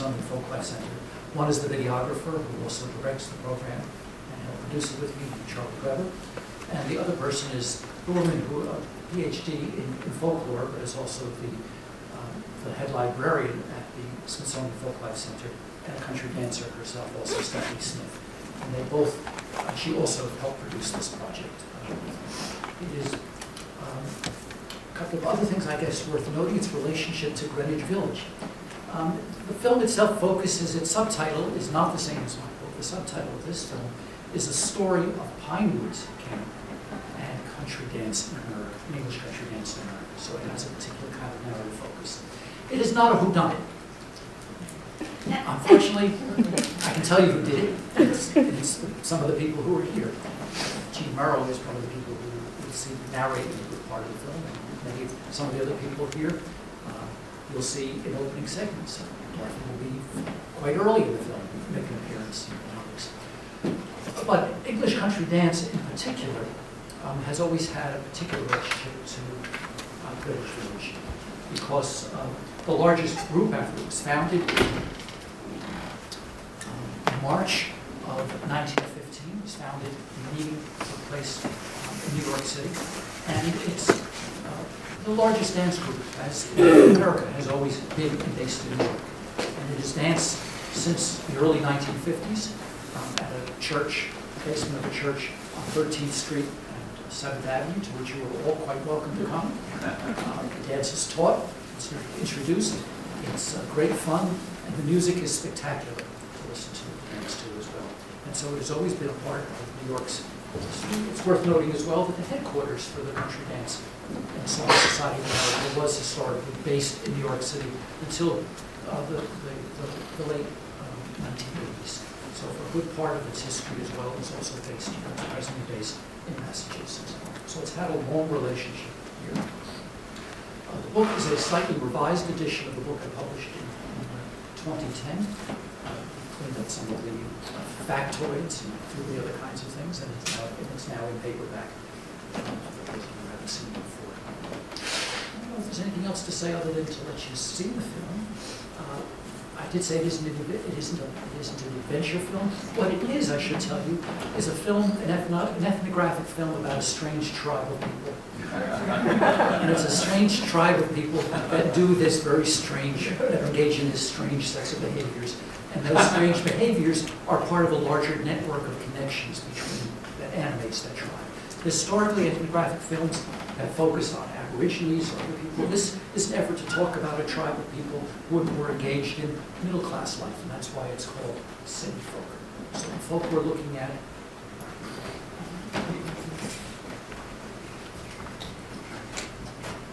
Smithsonian Folklife Center. One is the videographer who also directs the program and he'll produce it with me, Charlie Weber. And the other person is a woman who a PhD in folklore, but is also the head librarian at the Smithsonian Folklife Center and a country dancer herself, also Stephanie Smith. And they both, she also helped produce this project. It is a couple of other things I guess worth noting, its relationship to Greenwich Village. The film itself focuses, its subtitle is not the same as my book. The subtitle of this film is a story of Pine Woods Camp and country dance in America, English country dance in America. So it has a particular kind of narrative focus. It is not a whodunit. Unfortunately, I can tell you who did it. It's some of the people who are here. Gene Merrill is one of the people who you'll see narrating a good part of the film. And maybe some of the other people here you'll see in opening segments. Dorothy will be quite early in the film, make an appearance. But English country dance in particular has always had a particular relationship to Greenwich Village because the largest group effort was founded in March of 1915. It was founded, the meeting took place in New York City, and it's the largest dance group in America has always been based in New York. And it has danced since the early 1950s at a church, the basement of a church on 13th Street and 7th Avenue, to which you are all quite welcome to come. The dance is taught, it's introduced, it's great fun, and the music is spectacular to listen to and dance to as well. And so it has always been a part of New York's history. It's worth noting as well that the headquarters for the country dance and Song Society was historically based in New York City until the late 1980s. So for a good part of its history as well, it's also based here, it's presently based in Massachusetts. So it's had a long relationship here. The book is a slightly revised edition of the book I published in 2010. Cleaned up some of the factoids and a few of the other kinds of things, and it's now in paperback. For those of you who haven't seen it before. I don't know if there's anything else to say other than to let you see the film. I did say it isn't an adventure film. What it is, I should tell you, is a film, an ethnographic film about a strange tribe of people. And it's a strange tribe of people that do this very strange, that engage in this strange sets of behaviors. And those strange behaviors are part of a larger network of connections that animates that tribe. Historically, ethnographic films have focused on Aborigines or other people. This is an effort to talk about a tribe of people who were engaged in middle-class life, and that's why it's called city folk. So the folk we're looking at.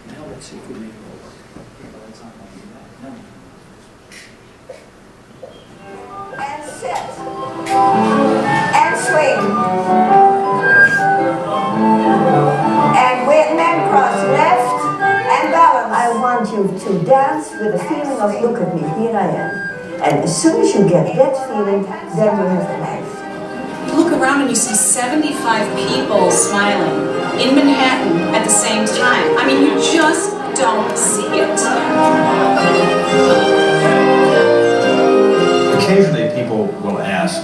Now let's see if we make it all work. Well, it's not going to do that. No. And sit. And swing. And then cross left and balance. I want you to dance with a feeling of look at me, here I am. And as soon as you get that feeling, then you have a life. You look around and you see 75 people smiling in Manhattan at the same time. I mean, you just don't see it. Occasionally people will ask,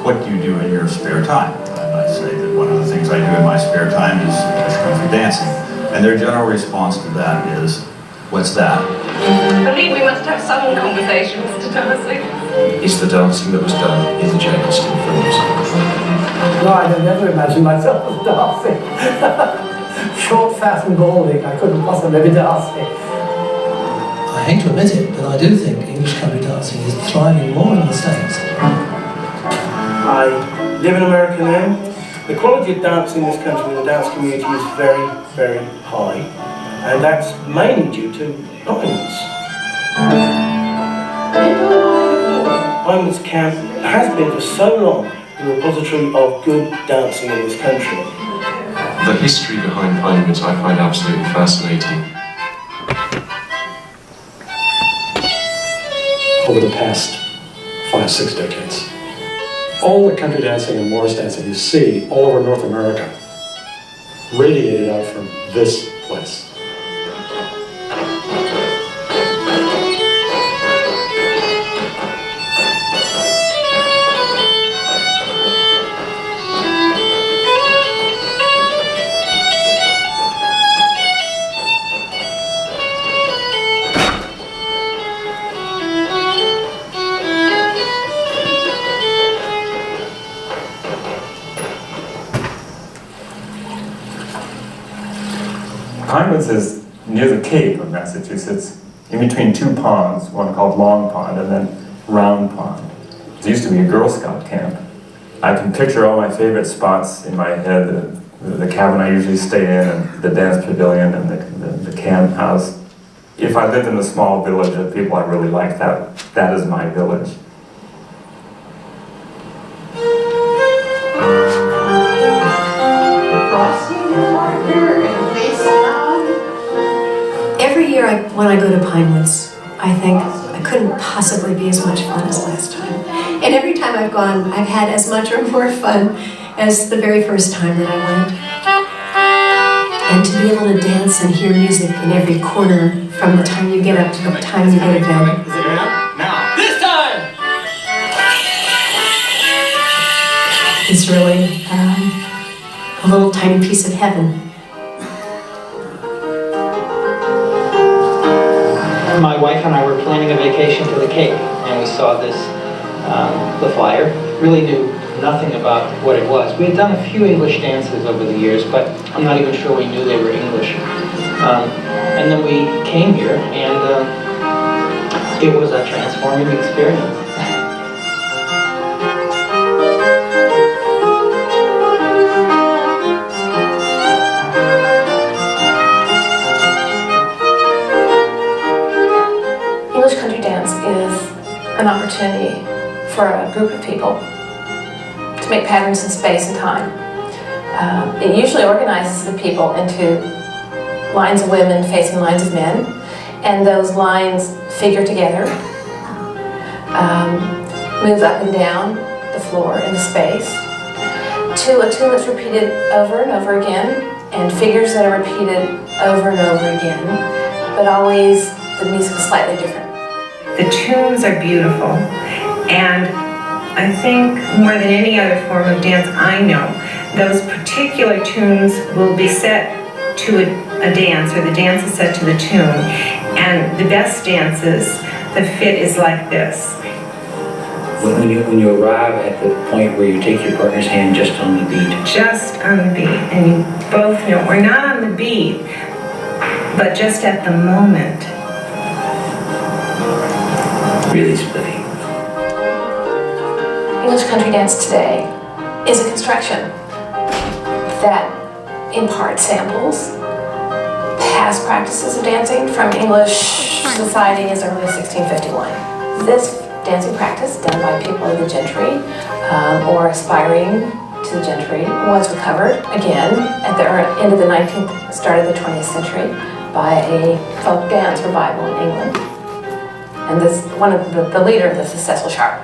what do you do in your spare time? And I say that one of the things I do in my spare time is English country dancing. And their general response to that is, what's that? I think we must have some conversation, Mr. Darcy. It's the dancing that was done in the Jane Austen films. No, I can never imagine myself as dancing. Short, fat and balding, I couldn't possibly be dancing. I hate to admit it, but I do think English country dancing is thriving more in the States. I live in America now. The quality of dancing in this country, in the dance community, is very, very high. And that's mainly due to Vinewood's. Vinewood's Camp has been for so long the repository of good dancing in this country. The history behind Pinewoods I find absolutely fascinating. Over the past 5-6 decades, all the country dancing and Morris dancing you see all over North America radiated out from this place. Pinewoods is near the Cape of Massachusetts, in between two ponds, one called Long Pond and then Round Pond. There used to be a Girl Scout camp. I can picture all my favorite spots in my head, the cabin I usually stay in, and the dance pavilion, and the camp house. If I lived in a small village of people I really like, that is my village. Every year when I go to Pinewoods, I think I couldn't possibly be as much fun as last time. And every time I've gone, I've had as much or more fun as the very first time that I went. And to be able to dance and hear music in every corner from the time you get up to the time you go to bed. Now, this time! It's really a little tiny piece of heaven. My wife and I were planning a vacation to the Cape, and we saw this, the flyer. Really knew nothing about what it was. We had done a few English dances over the years, but I'm not even sure we knew they were English. And then we came here, and it was a transforming experience. English country dance is an opportunity for a group of people to make patterns in space and time. It usually organizes the people into lines of women facing lines of men, and those lines figure together, move up and down the floor in the space to a tune that's repeated over and over again, and figures that are repeated over and over again, but always the music is slightly different. The tunes are beautiful, and I think more than any other form of dance I know, those particular tunes will be set to a dance, or the dance is set to the tune. And the best dances, the fit is like this. When you arrive at the point where you take your partner's hand just on the beat. Just on the beat, and you both know, or not on the beat, but just at the moment. Really splitting. English country dance today is a construction that in part samples past practices of dancing from English society as early as 1651. This dancing practice done by people of the gentry or aspiring to the gentry was recovered again at the end of the 19th, start of the 20th century by a folk dance revival in England. And this, one of the leader of this is Cecil Sharp.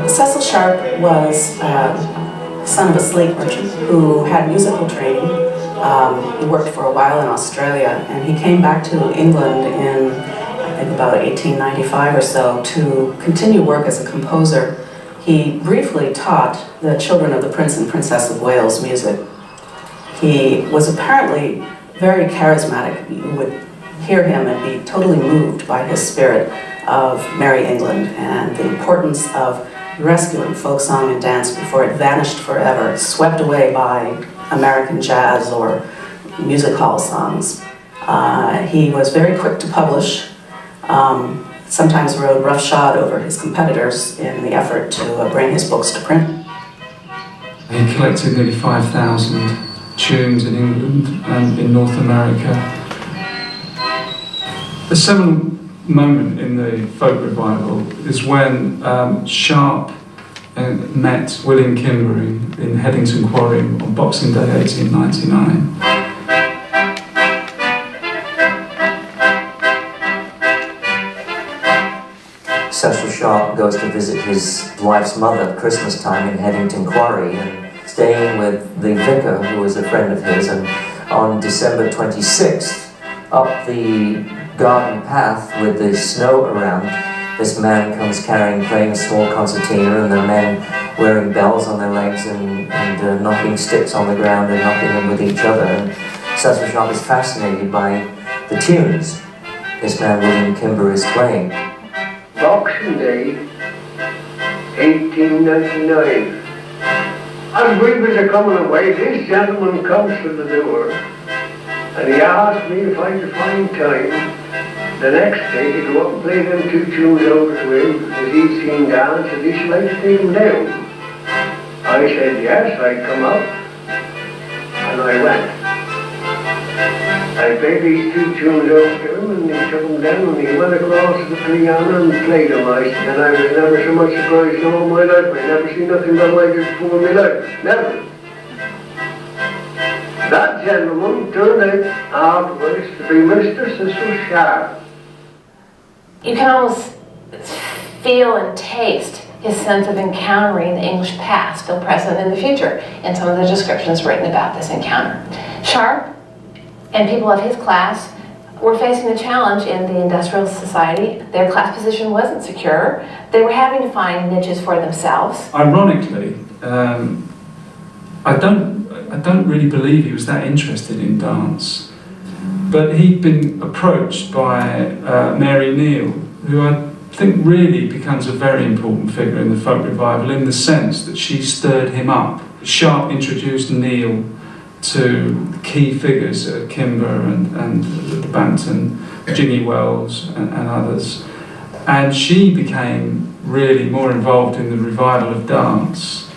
Cecil Sharp was son of a slave merchant who had musical training. He worked for a while in Australia, and he came back to England in, I think, about 1895 or so to continue work as a composer. He briefly taught the children of the Prince and Princess of Wales music. He was apparently very charismatic. You would hear him and be totally moved by his spirit of Merry England and the importance of rescuing folk song and dance before it vanished forever, swept away by American jazz or music hall songs. He was very quick to publish, sometimes rode roughshod over his competitors in the effort to bring his books to print. He collected nearly 5,000 tunes in England and in North America. The seminal moment in the folk revival is when Sharp met William Kimbering in Headington Quarry on Boxing Day 1899. Cecil Sharp goes to visit his wife's mother at Christmas time in Headington Quarry and staying with the vicar, who was a friend of his, and on December 26th, up the garden path with the snow around, this man comes playing a small concertina, and the men wearing bells on their legs and knocking sticks on the ground and knocking them with each other. And Cecil Sharp is fascinated by the tunes this man William Kimber is playing. Boxing Day, 1899. As we was a-coming away, this gentleman comes to the door, and he asked me if I could find time the next day to go up and play them 2 tunes over to him as he'd seen dance, and he should like to take them down. I said yes, I'd come up, and I went. I played these 2 tunes over to him, and he took them down, and he went across to the piano and played them. And I was never so much surprised in all my life. I never seen nothing but like this before in my life. Never. That gentleman turned out afterwards to be Mr. Cecil Sharp. You can almost feel and taste his sense of encountering the English past, still present in the future, in some of the descriptions written about this encounter. Sharp and people of his class were facing a challenge in the industrial society. Their class position wasn't secure. They were having to find niches for themselves. Ironically, I don't really believe he was that interested in dance, but he'd been approached by Mary Neal, who I think really becomes a very important figure in the folk revival in the sense that she stirred him up. Sharp introduced Neal to key figures, Kimber and the Bampton, Ginny Wells and others. And she became really more involved in the revival of dance.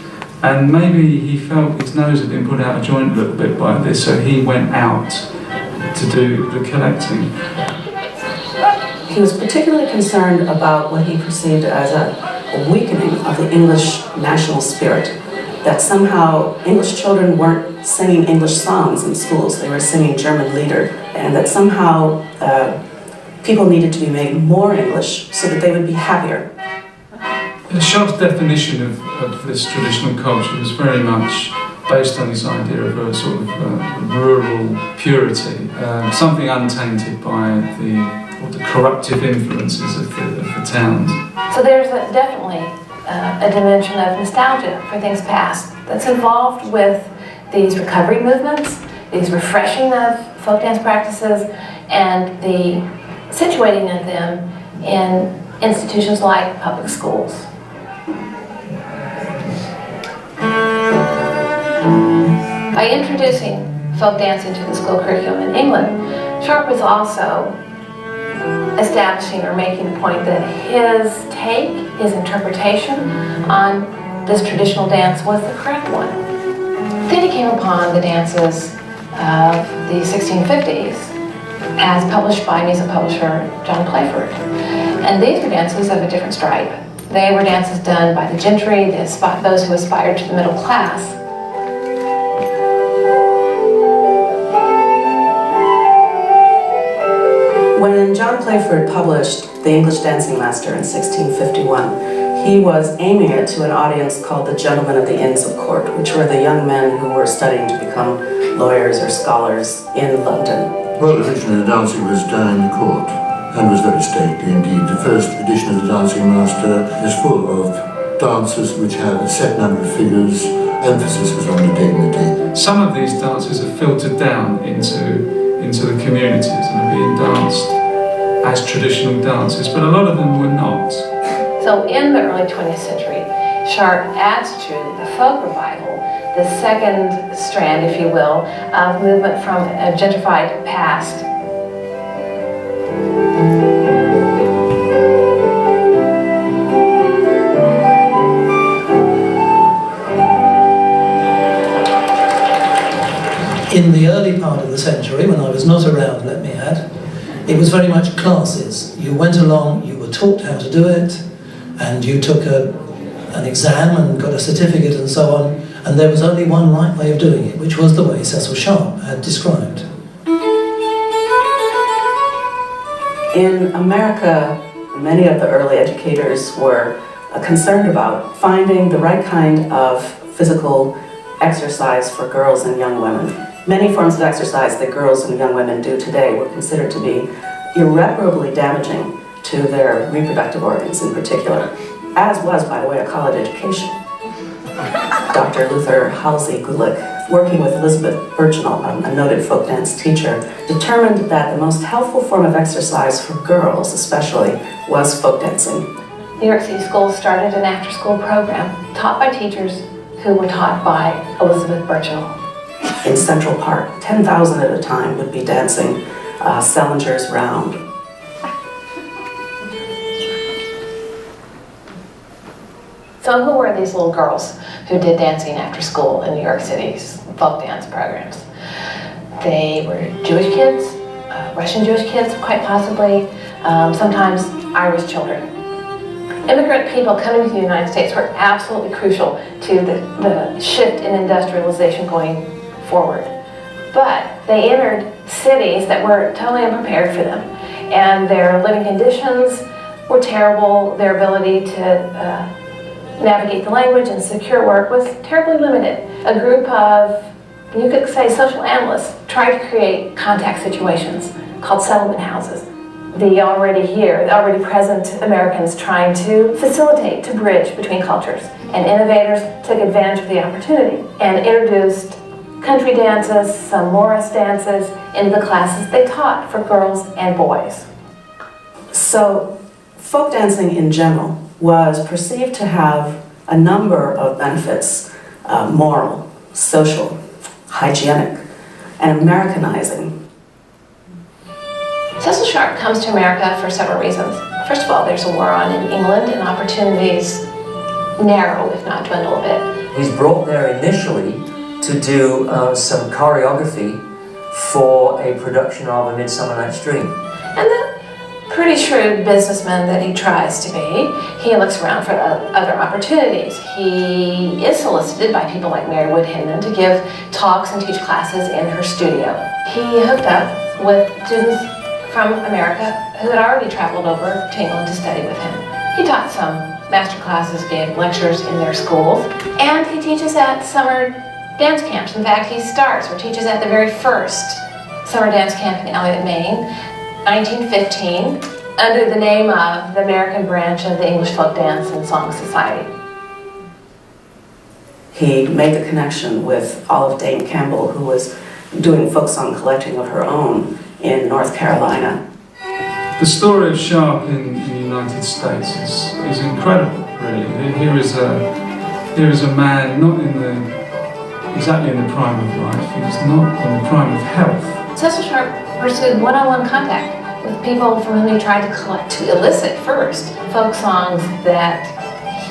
And maybe he felt his nose had been put out of joint a little bit by this, so he went out to do the collecting. He was particularly concerned about what he perceived as a weakening of the English national spirit, that somehow English children weren't singing English songs in schools, they were singing German Lieder, and that somehow people needed to be made more English so that they would be happier. Sharp's definition of this traditional culture was very much based on this idea of a sort of rural purity, something untainted by the corruptive influences of the towns. So there's definitely a dimension of nostalgia for things past that's involved with these recovery movements, these refreshing of folk dance practices, and the situating of them in institutions like public schools. By introducing folk dance into the school curriculum in England, Sharp was also establishing or making the point that his take, his interpretation on this traditional dance was the correct one. Then he came upon the dances of the 1650s as published by music publisher John Playford. And these were dances of a different stripe. They were dances done by the gentry, those who aspired to the middle class. When John Playford published The English Dancing Master in 1651, he was aiming it to an audience called the Gentlemen of the Inns of Court, which were the young men who were studying to become lawyers or scholars in London. Well, originally the dancing was done in the court and was very stately indeed. The first edition of the Dancing Master is full of dances which have a set number of figures. Emphasis was on the dignity. Some of these dances are filtered down into the communities and are being danced as traditional dances, but a lot of them were not. So in the early 20th century, Sharp adds to the folk revival the second strand, if you will, of movement from a gentrified past. In the early part of the century, when I was not around, let me add, it was very much classes. You went along, you were taught how to do it, and you took an exam and got a certificate and so on, and there was only one right way of doing it, which was the way Cecil Sharp had described. In America, many of the early educators were concerned about finding the right kind of physical exercise for girls and young women. Many forms of exercise that girls and young women do today were considered to be irreparably damaging to their reproductive organs in particular, as was, by the way, a college education. Dr. Luther Halsey Gulick, working with Elizabeth Birchnell, a noted folk dance teacher, determined that the most helpful form of exercise for girls especially was folk dancing. New York City schools started an after-school program taught by teachers who were taught by Elizabeth Birchnell. In Central Park, 10,000 at a time would be dancing Salinger's Round. So who were these little girls who did dancing after school in New York City's folk dance programs? They were Jewish kids, Russian Jewish kids, quite possibly, sometimes Irish children. Immigrant people coming to the United States were absolutely crucial to the shift in industrialization going forward. But they entered cities that were totally unprepared for them, and their living conditions were terrible. Their ability to navigate the language and secure work was terribly limited. A group of, you could say, social analysts tried to create contact situations called settlement houses. The already present Americans trying to facilitate, to bridge between cultures. And innovators took advantage of the opportunity and introduced country dances, some Morris dances into the classes they taught for girls and boys. So, folk dancing in general was perceived to have a number of benefits, moral, social, hygienic, and Americanizing. Cecil Sharp comes to America for several reasons. First of all, there's a war on in England and opportunities narrow, if not dwindle a bit. He's brought there initially to do some choreography for a production of A Midsummer Night's Dream. And the pretty shrewd businessman that he tries to be, he looks around for other opportunities. He is solicited by people like Mary Wood Hinman to give talks and teach classes in her studio. He hooked up with students from America who had already traveled over to England to study with him. He taught some master classes, gave lectures in their schools, and he teaches at summer dance camps. In fact, he starts or teaches at the very first summer dance camp in Eliot, Maine, 1915, under the name of the American branch of the English Folk Dance and Song Society. He made the connection with Olive Dane Campbell, who was doing folk song collecting of her own in North Carolina. The story of Sharp in the United States is incredible, really. Here is a man not exactly in the prime of life. He's not in the prime of health. Cecil Sharp pursued one-on-one contact with people from whom he tried to elicit first folk songs that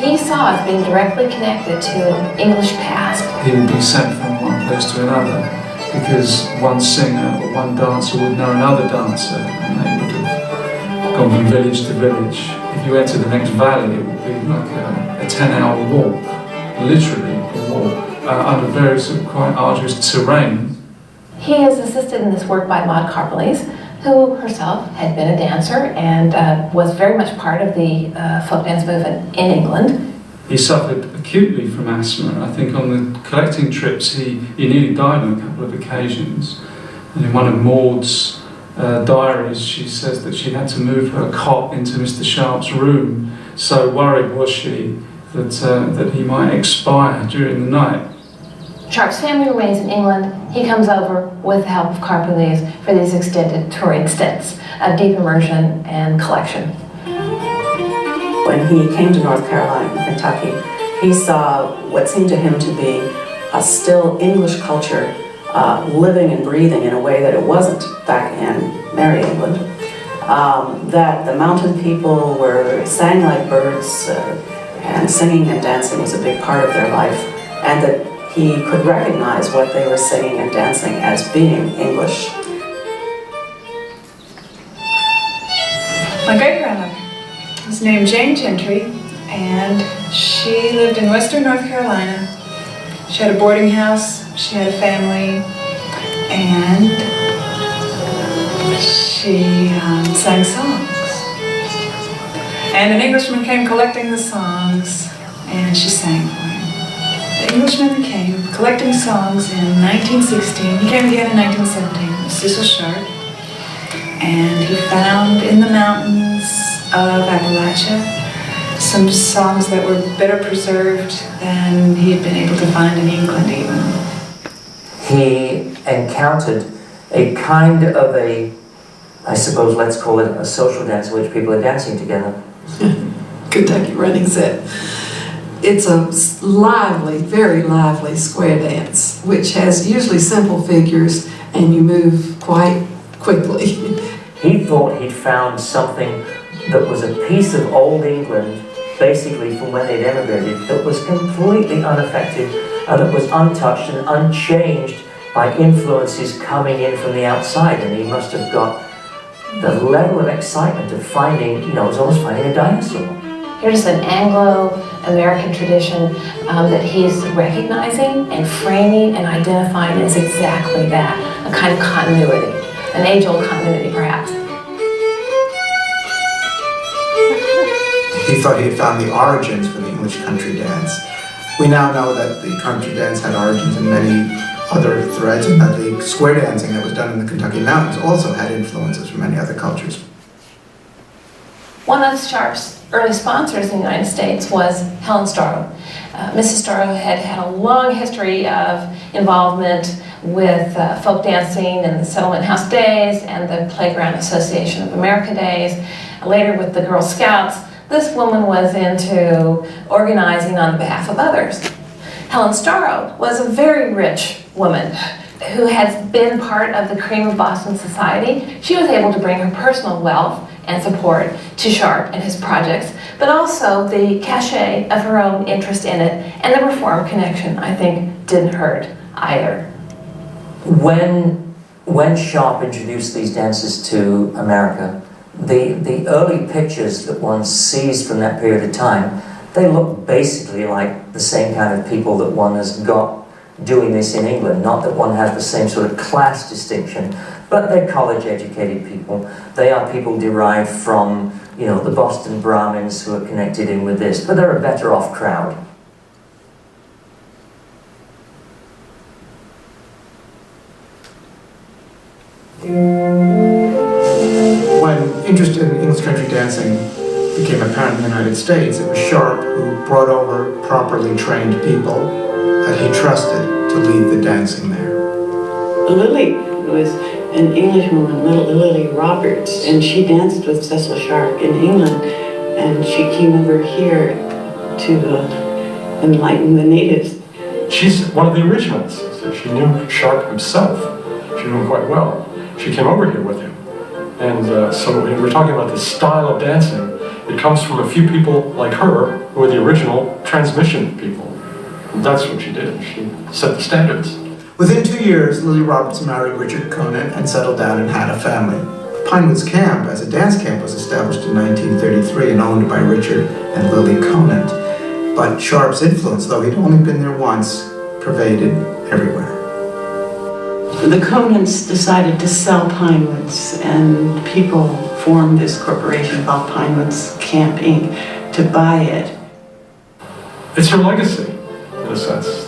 he saw as being directly connected to an English past. He would be sent from one place to another because one singer or one dancer would know another dancer, and they would have gone from village to village. If you went to the next valley, it would be like a 10-hour walk, literally a walk, under very quite arduous terrain. He is assisted in this work by Maud Karpeles, who herself had been a dancer and was very much part of the folk dance movement in England. He suffered acutely from asthma. I think on the collecting trips he nearly died on a couple of occasions. And in one of Maud's diaries she says that she had to move her cot into Mr. Sharp's room. So worried was she that he might expire during the night. Sharp's family remains in England. He comes over with the help of Karpeles for these extended touring stints of deep immersion and collection. When he came to North Carolina and Kentucky, he saw what seemed to him to be a still English culture living and breathing in a way that it wasn't back in Merry England. That the mountain people sang like birds, and singing and dancing was a big part of their life, and that he could recognize what they were singing and dancing as being English. My great-grandmother was named Jane Gentry, and she lived in western North Carolina. She had a boarding house, she had a family, and she sang songs. And an Englishman came collecting the songs, and she sang for him. The Englishman came collecting songs in 1916. He came again in 1917, Cecil Sharp. And he found in the mountains of Appalachia. Some songs that were better preserved than he had been able to find in England even. He encountered a kind of I suppose let's call it a social dance in which people are dancing together. Kentucky Running Set. It's a lively, very lively square dance, which has usually simple figures and you move quite quickly. He thought he'd found something that was a piece of old England, basically from when they'd emigrated, that was completely unaffected and that was untouched and unchanged by influences coming in from the outside. And he must have got the level of excitement of finding, it was almost finding a dinosaur. Here's an Anglo-American tradition that he's recognizing and framing and identifying as exactly that, a kind of continuity, an age-old continuity perhaps. He thought he had found the origins for the English country dance. We now know that the country dance had origins in many other threads, and that the square dancing that was done in the Kentucky mountains also had influences from many other cultures. One of Sharp's early sponsors in the United States was Helen Starrow. Mrs. Starrow had had a long history of involvement with folk dancing and the Settlement House Days and the Playground Association of America Days, later with the Girl Scouts. This woman was into organizing on behalf of others. Helen Starrow was a very rich woman who had been part of the Cream of Boston Society. She was able to bring her personal wealth and support to Sharp and his projects, but also the cachet of her own interest in it, and the reform connection, I think, didn't hurt either. When Sharp introduced these dances to America, the early pictures that one sees from that period of time, they look basically like the same kind of people that one has got doing this in England. Not that one has the same sort of class distinction, but they're college-educated people. They are people derived from, the Boston Brahmins who are connected in with this, but they're a better-off crowd. When interest in English country dancing became apparent in the United States, it was Sharp who brought over properly trained people that he trusted to lead the dancing there. Lily was an Englishwoman, Lily Roberts, and she danced with Cecil Sharp in England, and she came over here to enlighten the natives. She's one of the originals, so she knew Sharp himself. She knew him quite well. She came over here with him. And so when we're talking about the style of dancing, it comes from a few people like her who are the original transmission people. That's what she did. She set the standards. Within 2 years, Lily Roberts married Richard Conant and settled down and had a family. Pinewoods Camp, as a dance camp, was established in 1933 and owned by Richard and Lily Conant. But Sharp's influence, though he'd only been there once, pervaded everywhere. The Conants decided to sell Pinewoods, and people formed this corporation called Pinewoods Camp Inc. to buy it. It's her legacy, in a sense.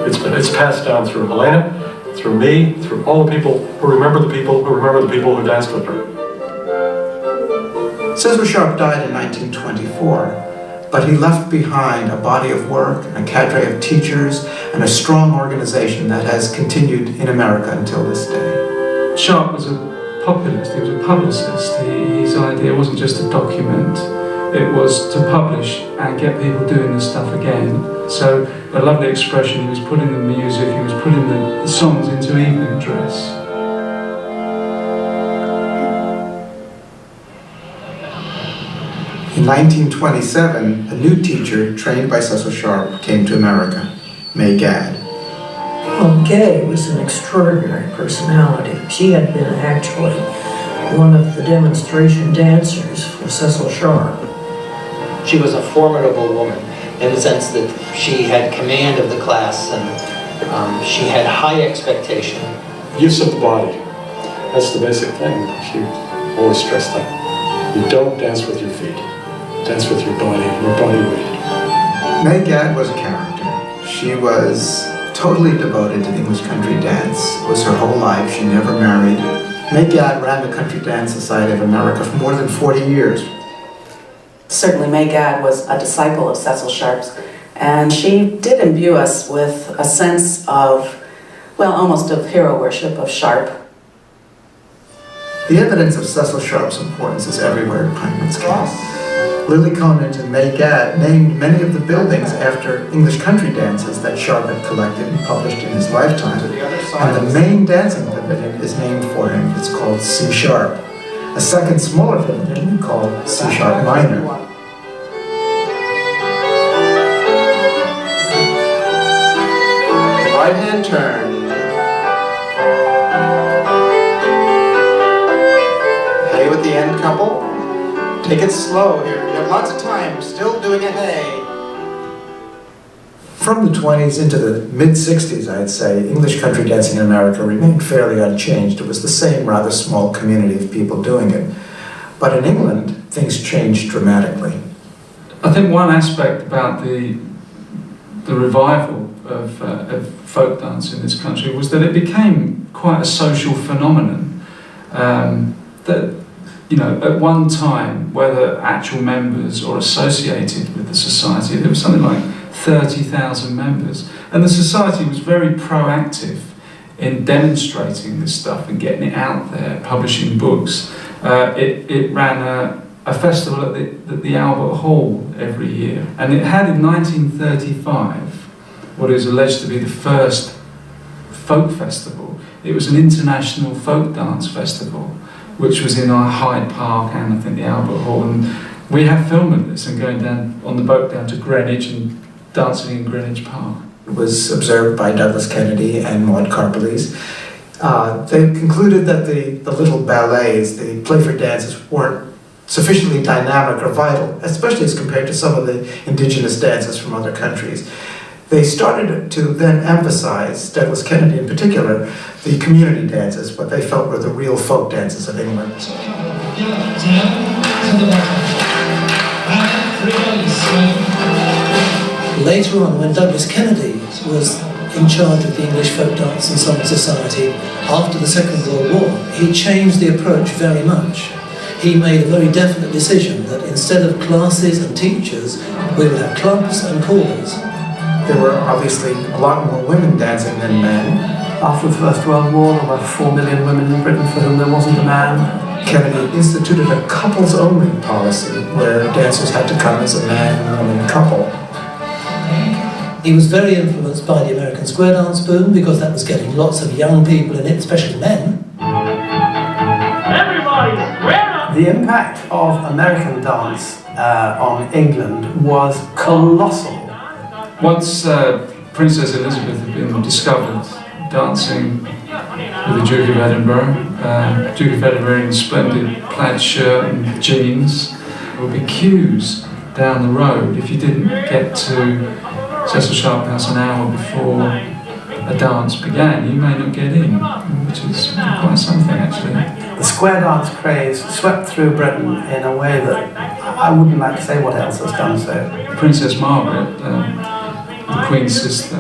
It's passed down through Helena, through me, through all the people who remember the people who danced with her. Cecil Sharp died in 1924. But he left behind a body of work, and a cadre of teachers, and a strong organization that has continued in America until this day. Sharp was a populist, he was a publicist. His idea wasn't just to document, it was to publish and get people doing this stuff again. So, a lovely expression, he was putting the music, he was putting the songs into evening dress. In 1927, a new teacher trained by Cecil Sharp came to America, May Gadd. Well, Gay was an extraordinary personality. She had been actually one of the demonstration dancers for Cecil Sharp. She was a formidable woman in the sense that she had command of the class and she had high expectation. Use of the body. That's the basic thing. She always stressed that. You don't dance with your feet. Dance with your body weight. May Gadd was a character. She was totally devoted to the English country dance. It was her whole life. She never married. May Gadd ran the Country Dance Society of America for more than 40 years. Certainly May Gadd was a disciple of Cecil Sharp's, and she did imbue us with a sense of, well, almost of hero worship of Sharp. The evidence of Cecil Sharp's importance is everywhere at Pinewoods Camp. Lily Conant and May Gadd named many of the buildings after English country dances that Sharp had collected and published in his lifetime. And the main dancing pavilion is named for him. It's called C Sharp. A second smaller pavilion called C Sharp Minor. Right-hand turn. Hey with the end couple. Take it slow here. You have lots of time. We're still doing a hey. From the 20s into the mid-60s, I'd say, English country dancing in America remained fairly unchanged. It was the same rather small community of people doing it. But in England, things changed dramatically. I think one aspect about the revival of folk dance in this country was that it became quite a social phenomenon. That, you know, at one time, whether actual members or associated with the society, there was something like 30,000 members. And the society was very proactive in demonstrating this stuff and getting it out there, publishing books. It ran a festival at the Albert Hall every year. And it had in 1935 what is alleged to be the first folk festival. It was an international folk dance festival, which was in Hyde Park and I think the Albert Hall. And we have film of this and going down on the boat down to Greenwich and dancing in Greenwich Park. It was observed by Douglas Kennedy and Maud Karpeles. They concluded that the little ballets, the Playford dances, weren't sufficiently dynamic or vital, especially as compared to some of the indigenous dances from other countries. They started to then emphasize, Douglas Kennedy in particular, the community dances, what they felt were the real folk dances of England. Later on, when Douglas Kennedy was in charge of the English Folk Dance and Song Society after the Second World War, he changed the approach very much. He made a very definite decision that instead of classes and teachers, we would have clubs and callers. There were obviously a lot more women dancing than men. After the First World War, there were 4 million women in Britain for whom there wasn't a man. Kennedy instituted a couples-only policy where dancers had to come as a man and woman couple. He was very influenced by the American square dance boom because that was getting lots of young people in it, especially men. Everybody, square up! The impact of American dance on England was colossal. Once Princess Elizabeth had been discovered dancing with the Duke of Edinburgh, Duke of Edinburgh in a splendid plaid shirt and jeans, there would be queues down the road if you didn't get to Cecil Sharp House an hour before a dance began. You may not get in, which is quite something actually. The square dance craze swept through Britain in a way that I wouldn't like to say what else has done so. Princess Margaret, the Queen's sister,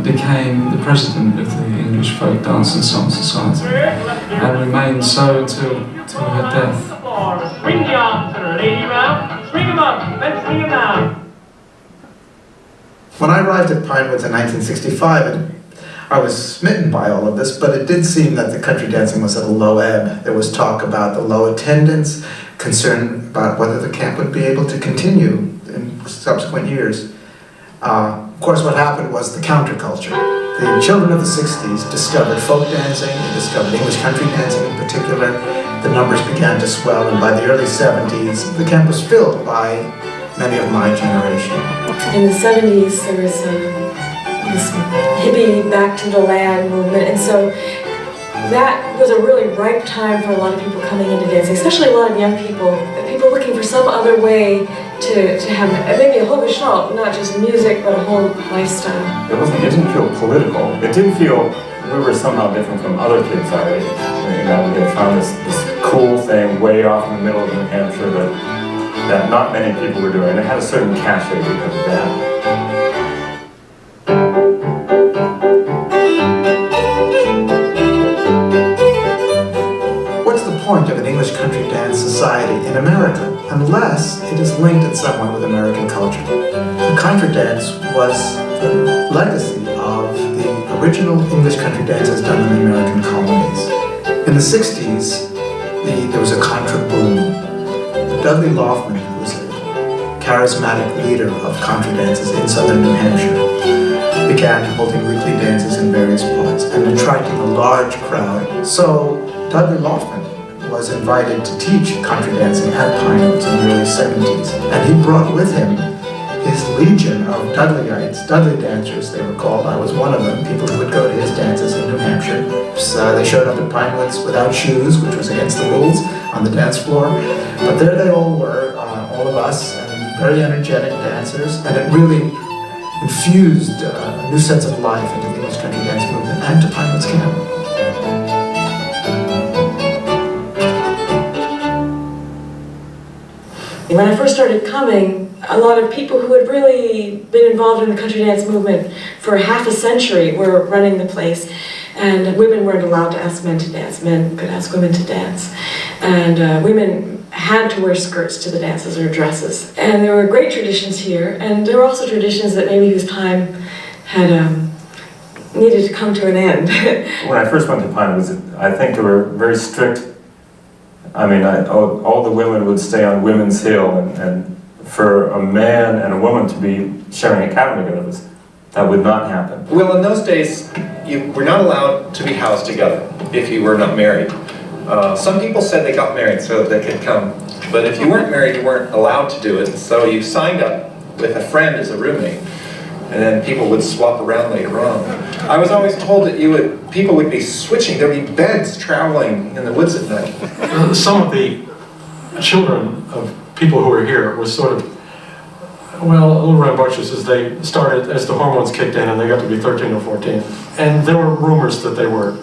became the president of the English Folk Dance and Song Society and remained so until her death. Swing the arms to the lady round, swing them up, then swing them down. When I arrived at Pinewoods in 1965, I was smitten by all of this, but it did seem that the country dancing was at a low ebb. There was talk about the low attendance, concern about whether the camp would be able to continue in subsequent years. Of course, what happened was the counterculture. The children of the 60s discovered folk dancing, they discovered English country dancing in particular. The numbers began to swell, and by the early 70s, the camp was filled by many of my generation. In the 70s, there was this hippie back to the land movement, and so that was a really ripe time for a lot of people coming into dancing, especially a lot of young people looking for some other way to have maybe a whole visual, not just music, but a whole lifestyle. It didn't feel political. It didn't feel we were somehow different from other kids our age. You know, we had found this cool thing way off in the middle of New Hampshire that not many people were doing. It had a certain cachet because of that. the point of an English country dance society in America, unless it is linked in some way with American culture. The contra dance was the legacy of the original English country dances done in the American colonies. In the 60s, there was a contra boom. Dudley Laufman, who was a charismatic leader of contra dances in southern New Hampshire, began holding weekly dances in various parts and attracting a large crowd. So Dudley Laufman was invited to teach contra dancing at Pinewoods in the early 70s, and he brought with him his legion of Dudleyites, Dudley dancers they were called. I was one of them, people who would go to his dances in New Hampshire. So they showed up at Pinewoods without shoes, which was against the rules, on the dance floor. But there they all were, all of us, and very energetic dancers, and it really infused a new sense of life into the English country dance movement and to Pinewoods Camp. When I first started coming, a lot of people who had really been involved in the country dance movement for half a century were running the place. And women weren't allowed to ask men to dance. Men could ask women to dance. And women had to wear skirts to the dances or dresses. And there were great traditions here. And there were also traditions that maybe whose time had needed to come to an end. When I first went to Pinewoods, I think there were very strict. I mean, all the women would stay on Women's Hill, and for a man and a woman to be sharing a cabin together, that would not happen. Well, in those days, you were not allowed to be housed together if you were not married. Some people said they got married so that they could come, but if you weren't married, you weren't allowed to do it. So you signed up with a friend as a roommate, and then people would swap around later on. I was always told that people would be switching. There'd be beds traveling in the woods at night. Some of the children of people who were here were sort of, well, a little rambunctious as they started, as the hormones kicked in and they got to be 13 or 14. And there were rumors that they were,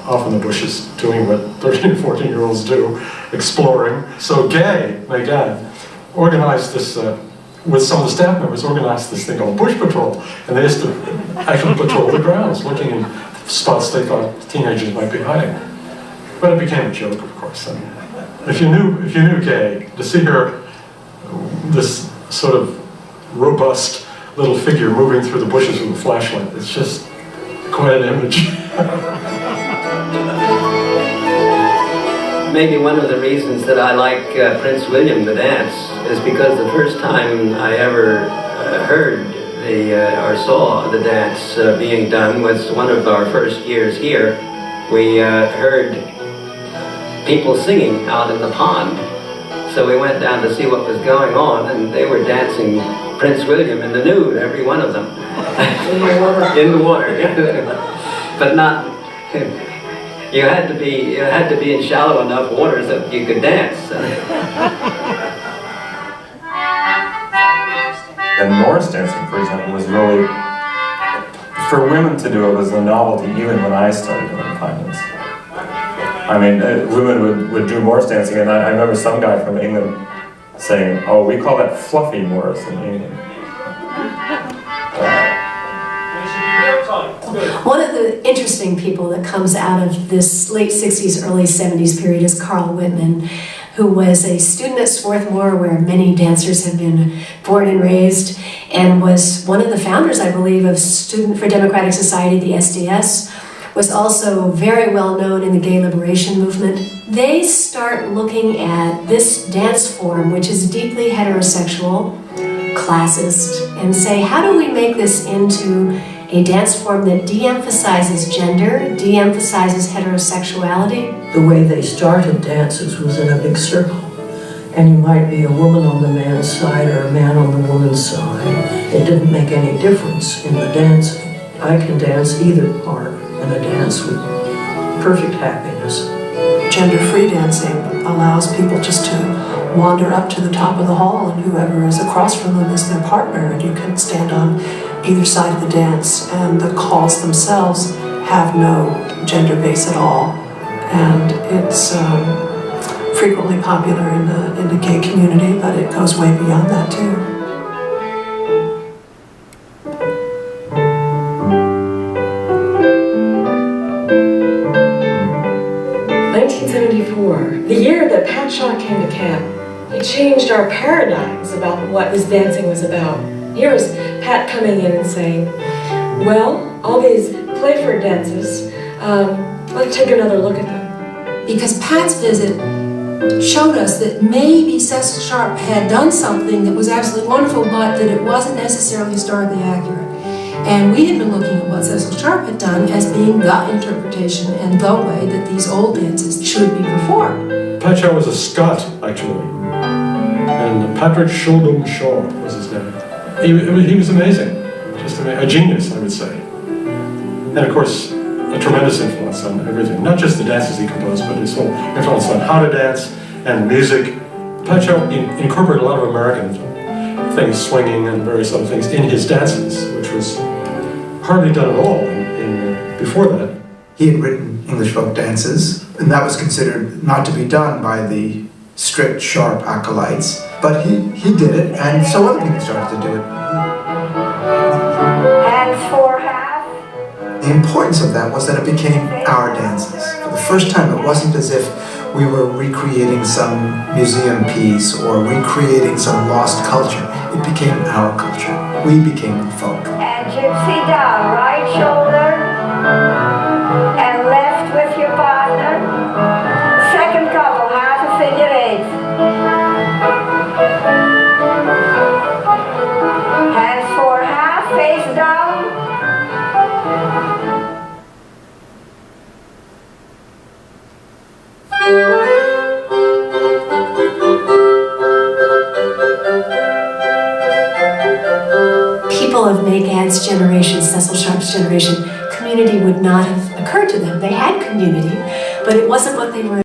off in the bushes doing what 13 and 14-year-olds do, exploring. So Gay, my dad, organized this, with some of the staff members, organized this thing called Bush Patrol. And they used to actually patrol the grounds, looking in spots they thought teenagers might be hiding. But it became a joke, of course. I mean, if you knew Gay, to see her, this sort of robust little figure moving through the bushes with a flashlight, it's just quite an image. Maybe one of the reasons that I like Prince William the dance is because the first time I ever heard or saw the dance being done was one of our first years here. We heard people singing out in the pond. So we went down to see what was going on, and they were dancing Prince William in the nude, every one of them. In the water. But not, you had to be in shallow enough water so that you could dance. And Morris dancing, for example, was really, for women to do it was a novelty even when I started doing Pinewoods. I mean, women would do Morris dancing, and I remember some guy from England saying, "Oh, we call that fluffy Morris in England." One of the interesting people that comes out of this late 60s, early 70s period is Carl Whitman, who was a student at Swarthmore, where many dancers had been born and raised, and was one of the founders, I believe, of Student for Democratic Society, the SDS, was also very well known in the gay liberation movement. They start looking at this dance form, which is deeply heterosexual, classist, and say, how do we make this into a dance form that de-emphasizes gender, de-emphasizes heterosexuality? The way they started dances was in a big circle. And you might be a woman on the man's side or a man on the woman's side. It didn't make any difference in the dancing. I can dance either part in a dance with perfect happiness. Gender-free dancing allows people just to wander up to the top of the hall, and whoever is across from them is their partner, and you can stand on either side of the dance, and the calls themselves have no gender base at all. And it's frequently popular in the gay community, but it goes way beyond that too. sure. The year that Pat Shaw came to camp, he changed our paradigms about what this dancing was about. Here was Pat coming in and saying, well, all these Playford dances, let's take another look at them. Because Pat's visit showed us that maybe Cecil Sharp had done something that was absolutely wonderful, but that it wasn't necessarily historically accurate. And we had been looking at what Cecil Sharp had done as being the interpretation and the way that these old dances should be performed. Pat Shaw was a Scot, actually. And Patrick Shuldum Shaw was his name. He was amazing. Just a genius, I would say. And of course, a tremendous influence on everything. Not just the dances he composed, but his whole influence on how to dance and music. Pat Shaw incorporated a lot of American things, swinging and various other things, in his dances, which was hardly done at all before that. He had written English folk dances, and that was considered not to be done by the strict, sharp acolytes. But he did it, and so other people started to do it. Hands for half. The importance of that was that it became our dances. For the first time, it wasn't as if we were recreating some museum piece or recreating some lost culture. It became our culture. We became the folk. And gypsy down, right shoulder, and left with your partner. Second couple, half a figure eight. Hands for half, face down. People of May Gadd's generation, Cecil Sharp's generation, community would not have occurred to them. They had community, but it wasn't what they were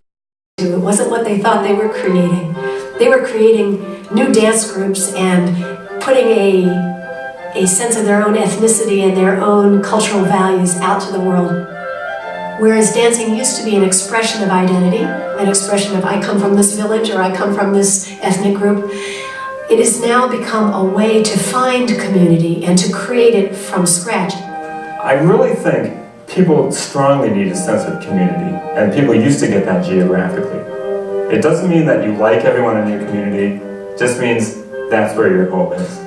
into. It wasn't what they thought they were creating. They were creating new dance groups and putting a sense of their own ethnicity and their own cultural values out to the world. Whereas dancing used to be an expression of identity, an expression of I come from this village or I come from this ethnic group, it has now become a way to find community and to create it from scratch. I really think people strongly need a sense of community, and people used to get that geographically. It doesn't mean that you like everyone in your community, it just means that's where your home is.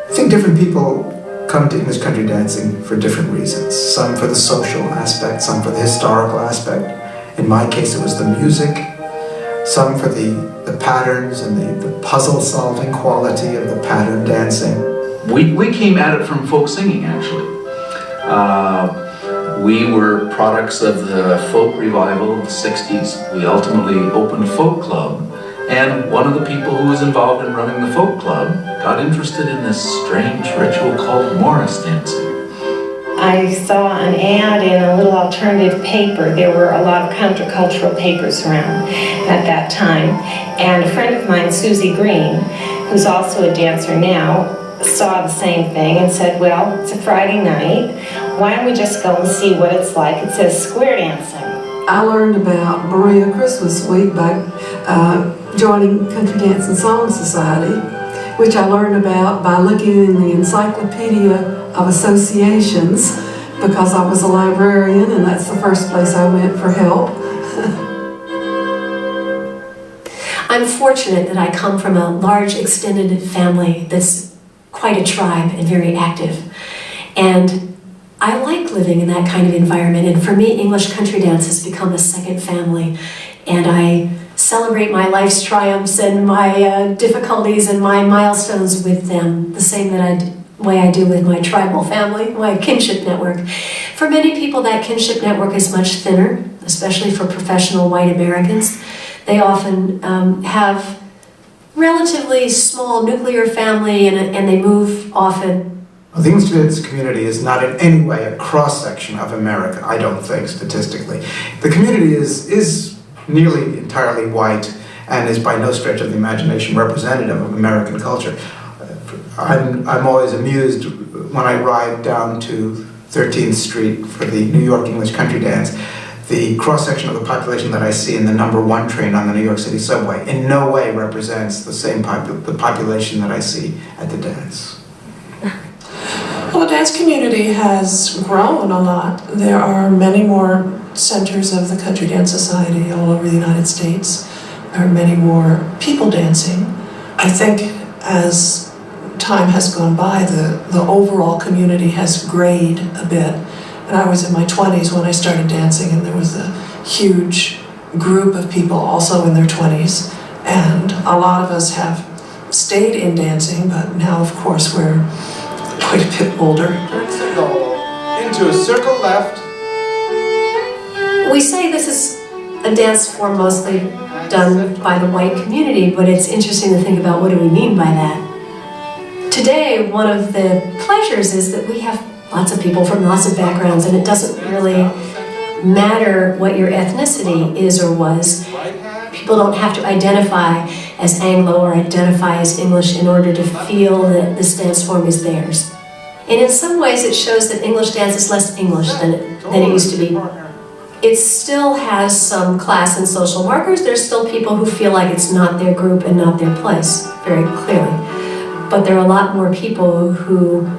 I think different people come to English country dancing for different reasons. Some for the social aspect, some for the historical aspect. In my case, it was the music. Some for the patterns and the puzzle-solving quality of the pattern dancing. We came at it from folk singing, actually. We were products of the folk revival of the 60s. We ultimately opened a folk club, and one of the people who was involved in running the folk club got interested in this strange ritual called Morris dancing. I saw an ad in a little alternative paper. There were a lot of countercultural papers around at that time. And a friend of mine, Susie Green, who's also a dancer now, saw the same thing and said, well, it's a Friday night. Why don't we just go and see what it's like? It says square dancing. I learned about Berea Christmas Week by joining Country Dance and Song Society, which I learned about by looking in the Encyclopedia of Associations, because I was a librarian and that's the first place I went for help. I'm fortunate that I come from a large extended family that's quite a tribe and very active. And I like living in that kind of environment. And for me, English country dance has become a second family. And I celebrate my life's triumphs and my difficulties and my milestones with them, the same way I do with my tribal family, my kinship network. For many people, that kinship network is much thinner, especially for professional white Americans. They often have relatively small nuclear family and they move often. Well, the English dance community is not in any way a cross-section of America, I don't think, statistically. The community is nearly entirely white and is by no stretch of the imagination representative of American culture. I'm always amused when I ride down to 13th Street for the New York English Country Dance. The cross-section of the population that I see in the number 1 train on the New York City subway in no way represents the same the population that I see at the dance. Well, the dance community has grown a lot. There are many more centers of the Country Dance Society all over the United States. There are many more people dancing. I think as time has gone by, the overall community has grayed a bit. And I was in my 20s when I started dancing, and there was a huge group of people also in their 20s. And a lot of us have stayed in dancing, but now, of course, we're quite a bit older. Into a circle left. We say this is a dance form mostly done by the white community, but it's interesting to think about what do we mean by that. Today, one of the pleasures is that we have lots of people from lots of backgrounds, and it doesn't really matter what your ethnicity is or was. People don't have to identify as Anglo or identify as English in order to feel that this dance form is theirs. And in some ways it shows that English dance is less English than it used to be. It still has some class and social markers. There's still people who feel like it's not their group and not their place, very clearly. But there are a lot more people who,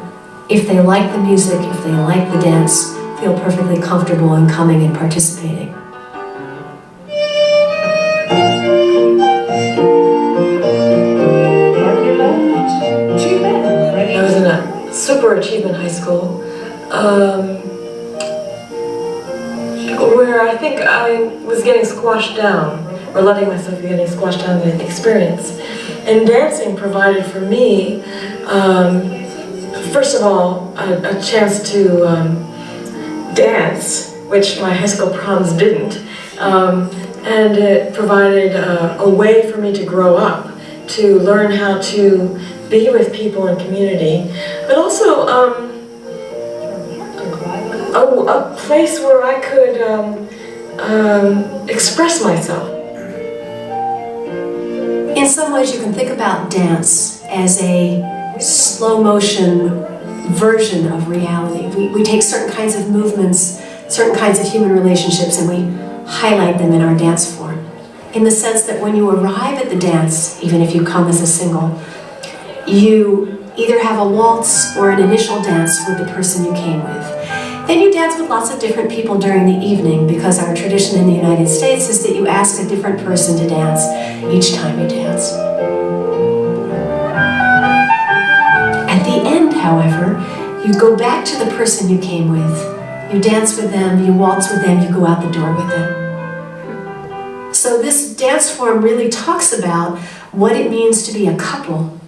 if they like the music, if they like the dance, feel perfectly comfortable in coming and participating. I was in a super achievement high school where I think I was getting squashed down, or letting myself be getting squashed down in the experience. And dancing provided for me, first of all, a chance to dance, which my high school proms didn't. And it provided a way for me to grow up, to learn how to be with people in community, but also a place where I could express myself. In some ways you can think about dance as a slow motion version of reality. We take certain kinds of movements, certain kinds of human relationships, and we highlight them in our dance form. In the sense that when you arrive at the dance, even if you come as a single, you either have a waltz or an initial dance with the person you came with. Then you dance with lots of different people during the evening, because our tradition in the United States is that you ask a different person to dance each time you dance. At the end, however, you go back to the person you came with. You dance with them, you waltz with them, you go out the door with them. So this dance form really talks about what it means to be a couple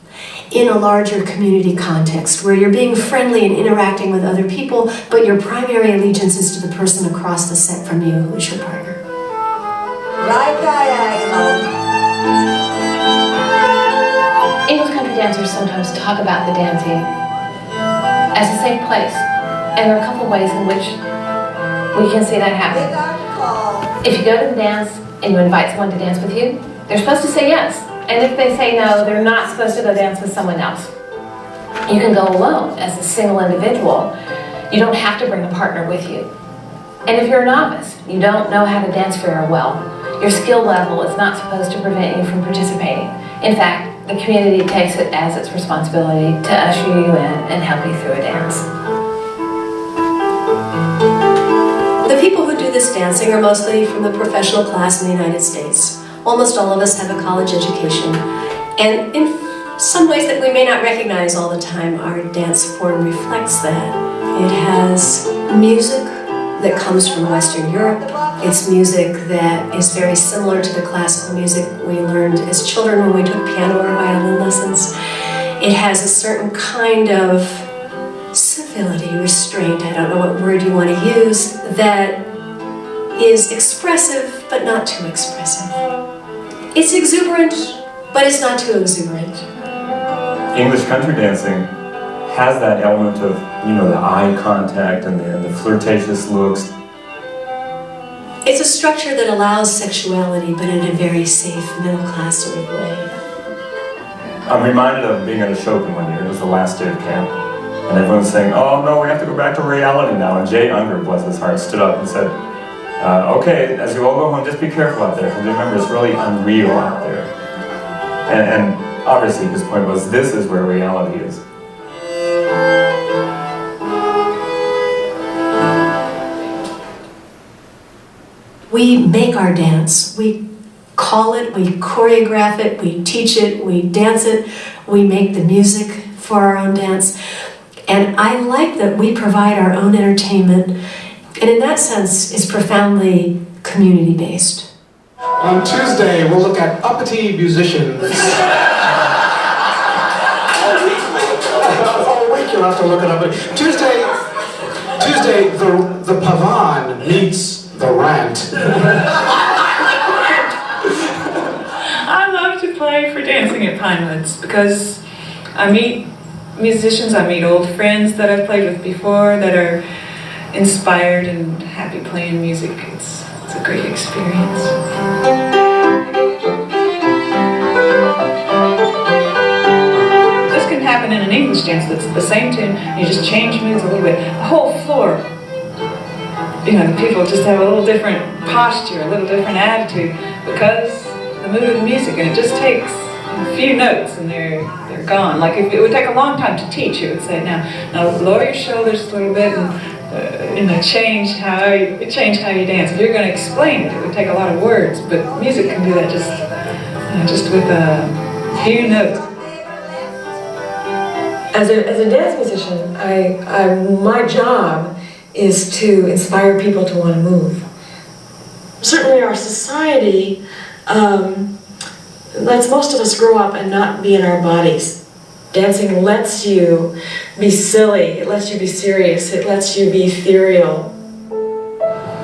in a larger community context, where you're being friendly and interacting with other people, but your primary allegiance is to the person across the set from you, who is your partner. Right diagonal. English country dancers sometimes talk about the dancing as a safe place, and there are a couple ways in which we can see that happen. If you go to the dance and you invite someone to dance with you, they're supposed to say yes. And if they say no, they're not supposed to go dance with someone else. You can go alone as a single individual. You don't have to bring a partner with you. And if you're a novice, you don't know how to dance very well, your skill level is not supposed to prevent you from participating. In fact, the community takes it as its responsibility to usher you in and help you through a dance. The people who do this dancing are mostly from the professional class in the United States. Almost all of us have a college education, and in some ways that we may not recognize all the time, our dance form reflects that. It has music that comes from Western Europe. It's music that is very similar to the classical music we learned as children when we took piano or violin lessons. It has a certain kind of civility, restraint, I don't know what word you want to use, that is expressive but not too expressive. It's exuberant, but it's not too exuberant. English country dancing has that element of, you know, the eye contact and the flirtatious looks. It's a structure that allows sexuality, but in a very safe, middle-class sort of way. I'm reminded of being at a Chopin one year. It was the last day of camp. And everyone's saying, oh no, we have to go back to reality now. And Jay Unger, bless his heart, stood up and said, okay, as you all go home, just be careful out there, because remember, it's really unreal out there. And obviously his point was, this is where reality is. We make our dance. We call it, we choreograph it, we teach it, we dance it, we make the music for our own dance. And I like that we provide our own entertainment, and in that sense, is profoundly community-based. On Tuesday, we'll look at uppity musicians. All week you'll have to look it up. Tuesday, the pavan meets the rant. I love to play for Dancing at Pinewoods because I meet musicians, I meet old friends that I've played with before that are inspired and happy playing music. It's a great experience. This can happen in an English dance that's the same tune, you just change moods a little bit. The whole floor, you know, the people just have a little different posture, a little different attitude because the mood of the music, and it just takes a few notes and they're gone. Like if it would take a long time to teach, it would say, now lower your shoulders a little bit and change how you dance. If you're going to explain it, it would take a lot of words, but music can do that just with a few notes. As a dance musician, my job is to inspire people to want to move. Certainly our society lets most of us grow up and not be in our bodies. Dancing lets you be silly, it lets you be serious, it lets you be ethereal.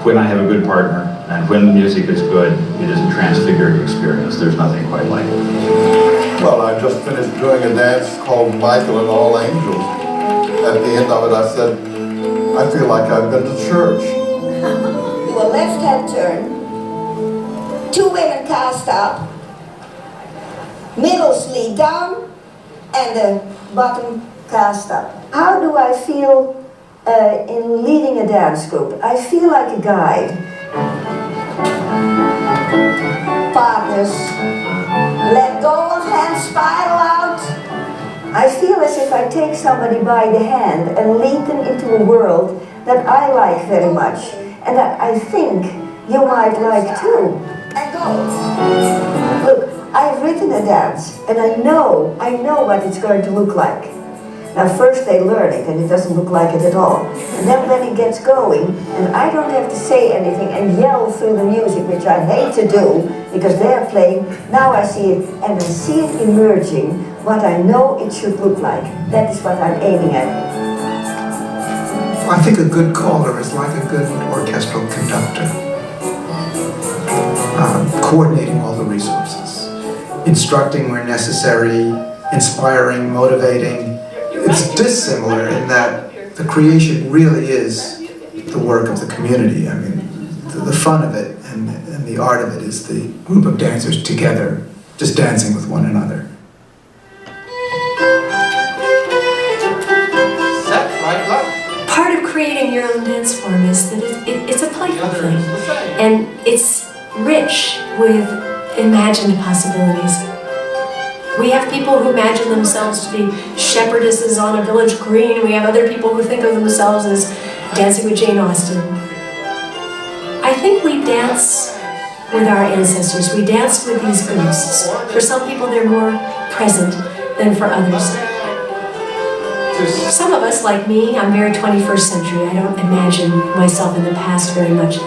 When I have a good partner, and when the music is good, it is a transfiguring experience. There's nothing quite like it. Well, I just finished doing a dance called Michael and All Angels. At the end of it, I said, I feel like I've been to church. Do a left-hand turn, 2 women cast up, middle sleeve down, and the bottom cast up. How do I feel in leading a dance group? I feel like a guide. Partners, let go of hands, spiral out. I feel as if I take somebody by the hand and lead them into a world that I like very much and that I think you might like too. And go. Look, I've written a dance, and I know what it's going to look like. Now first they learn it, and it doesn't look like it at all. And then when it gets going, and I don't have to say anything and yell through the music, which I hate to do, because they're playing, now I see it, and I see it emerging, what I know it should look like. That is what I'm aiming at. I think a good caller is like a good orchestral conductor. Coordinating all the resources, instructing where necessary, inspiring, motivating. It's dissimilar in that the creation really is the work of the community. I mean, the fun of it and the art of it is the group of dancers together, just dancing with one another. Part of creating your own dance form is that it's a playful thing, and it's rich with imagined possibilities. We have people who imagine themselves to be shepherdesses on a village green. We have other people who think of themselves as dancing with Jane Austen. I think we dance with our ancestors. We dance with these ghosts. For some people, they're more present than for others. Some of us, like me, I'm very 21st century. I don't imagine myself in the past very much.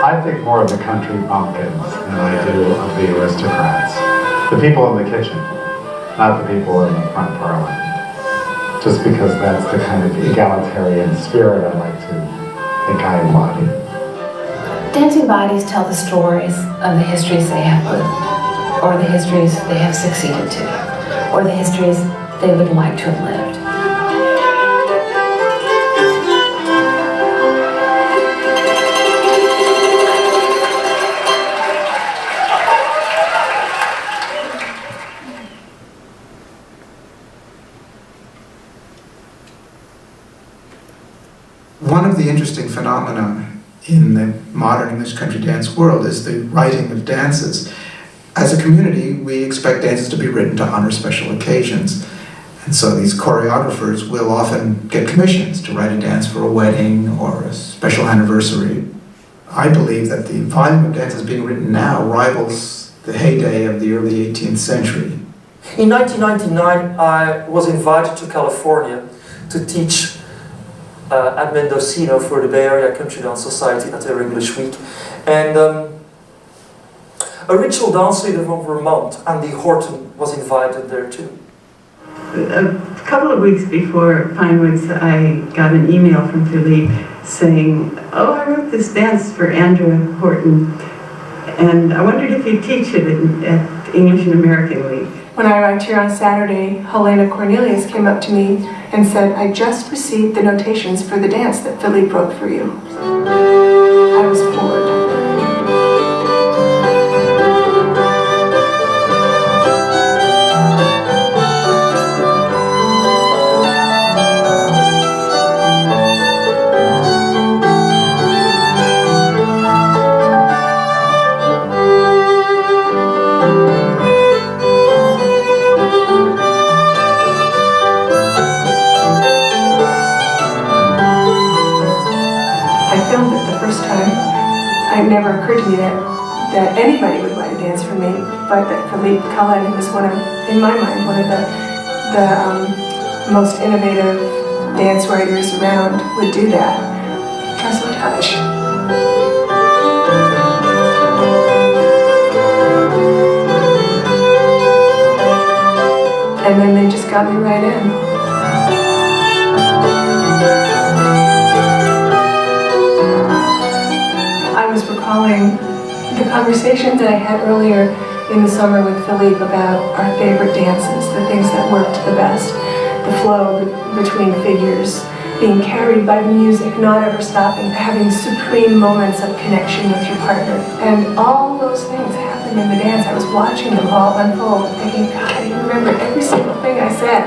I think more of the country bumpkins than I do of the aristocrats. The people in the kitchen, not the people in the front parlor. Just because that's the kind of egalitarian spirit I like to think I embody. Dancing bodies tell the stories of the histories they have lived, or the histories they have succeeded to, or the histories they would like to have lived. One of the interesting phenomena in the modern English country dance world is the writing of dances. As a community, we expect dances to be written to honor special occasions. And so these choreographers will often get commissions to write a dance for a wedding or a special anniversary I believe that the volume of dances being written now rivals the heyday of the early 18th century. In 1999, I was invited to California to teach at Mendocino for the Bay Area Country Dance Society at their English Week. And a ritual dance leader from Vermont, Andy Horton, was invited there too. A couple of weeks before Pinewoods, I got an email from Philippe saying, "Oh, I wrote this dance for Andrew Horton, and I wondered if you'd teach it at English and American League." When I arrived here on Saturday, Helena Cornelius came up to me and said, "I just received the notations for the dance that Philippe wrote for you." I was floored. It never occurred to me that anybody would write a dance for me, but that Philippe Cullen, who was in my mind, one of the most innovative dance writers around, would do that. I was so touched. And then they just got me right in. Recalling the conversation that I had earlier in the summer with Philippe about our favorite dances, the things that worked the best, the flow between figures, being carried by the music, not ever stopping, having supreme moments of connection with your partner. And all those things happened in the dance. I was watching them all unfold and thinking, God, I remember every single thing I said.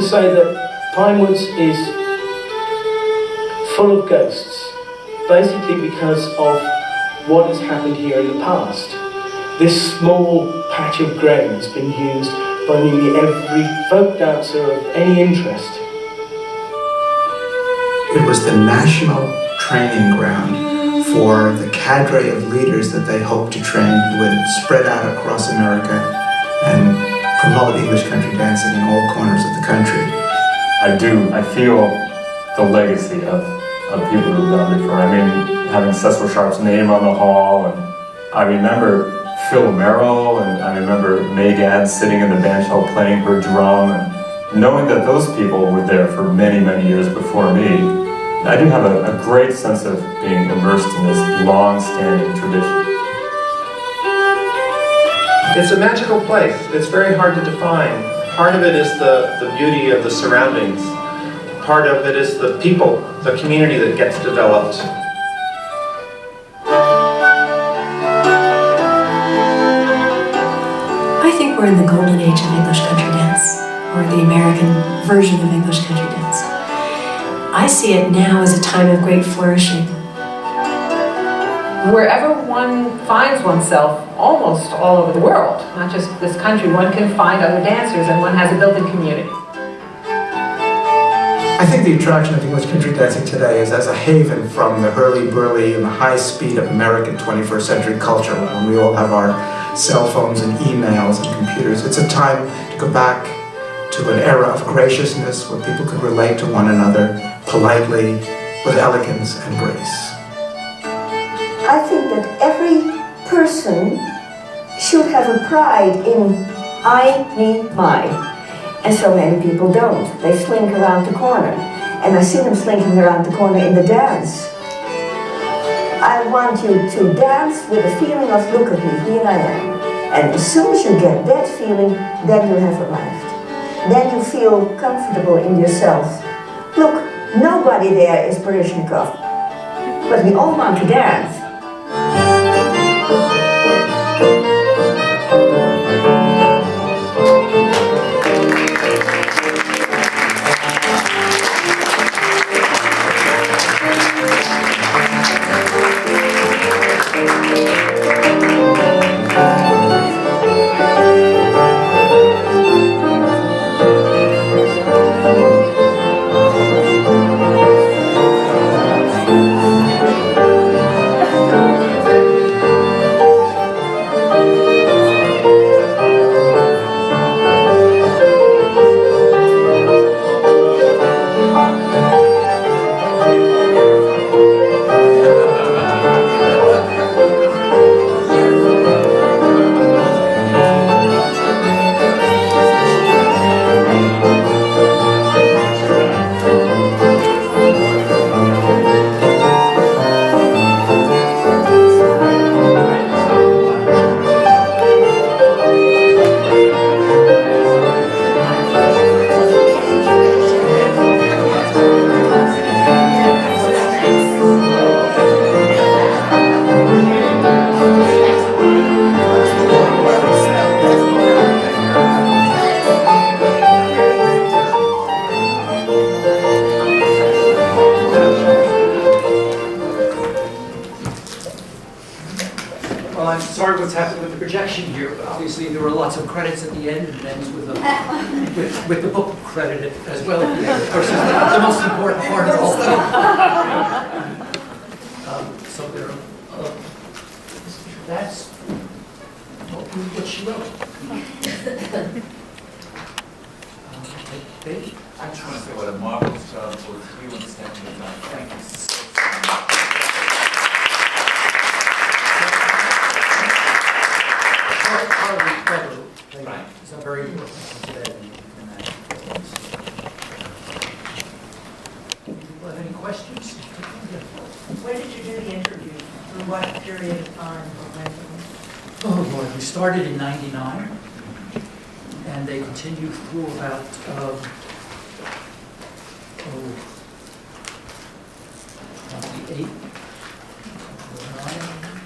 Say that Pinewoods is full of ghosts, basically because of what has happened here in the past. This small patch of ground has been used by nearly every folk dancer of any interest. It was the national training ground for the cadre of leaders that they hoped to train, who would spread out across America and promote English country dancing in all corners of the country. I feel the legacy of people who've done before. I mean, having Cecil Sharp's name on the hall, and I remember Phil Merrill, and I remember May Gadd sitting in the bench hall playing her drum, and knowing that those people were there for many, many years before me, I do have a great sense of being immersed in this long-standing tradition. It's a magical place. It's very hard to define. Part of it is the beauty of the surroundings. Part of it is the people, the community that gets developed. I think we're in the golden age of English country dance, or the American version of English country dance. I see it now as a time of great flourishing. Wherever one finds oneself, almost all over the world, not just this country, one can find other dancers and one has a built-in community. I think the attraction of English country dancing today is as a haven from the hurly-burly and the high speed of American 21st century culture, when we all have our cell phones and emails and computers. It's a time to go back to an era of graciousness where people could relate to one another politely, with elegance and grace. I think that every person should have a pride in I, me, my. And so many people don't. They slink around the corner. And I see them slinking around the corner in the dance. I want you to dance with a feeling of, look at me, here I am. And as soon as you get that feeling, then you have arrived. Then you feel comfortable in yourself. Look, nobody there is Baryshnikov. But we all want to dance. sorry what's happened with the projection here, but obviously there were lots of credits at the end, and it ends with with the book credit as well at the end. Of course, it's the most important part of the whole thing. So there, that's what she wrote. Dave? I just want to say what a marvelous job both you and Stephanie have done. Thank you so much. Right. It's a very important today. People have any questions? When did you do the interview? For what period of time? Oh Lord, we started in '99, and they continued through about 28.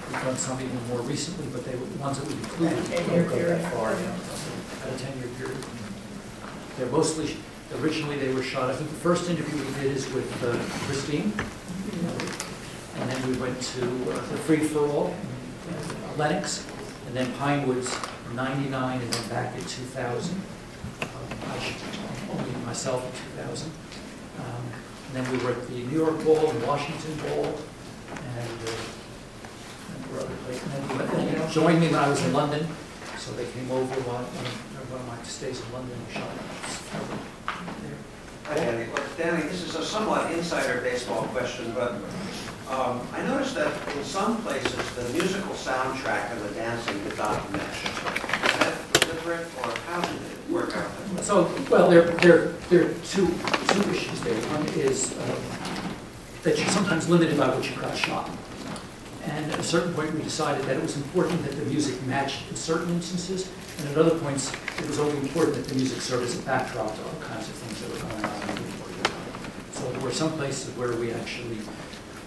We've done some even more recently, but they were the ones that we included don't go that far. At a 10-year period. They're mostly, originally they were shot, I think the first interview we did is with Christine, and then we went to the Free For All, Lenox, and then Pinewoods in '99, and then back in 2000. Only myself in 2000. And then we were at the New York Bowl and Washington Bowl, and other places. And then they joined me when I was in London, so they came over while one of my stays in London and shot there. Hi, Danny. Danny, this is a somewhat insider baseball question, but I noticed that in some places the musical soundtrack and the dancing did not mesh. Is that deliberate, or how did it work out? So, well, there are two issues there. One is that you're sometimes limited by what you've got shot. And at a certain point, we decided that it was important that the music matched in certain instances, and at other points, it was only important that the music served as a backdrop to all kinds of things that were going on. So there were some places where we actually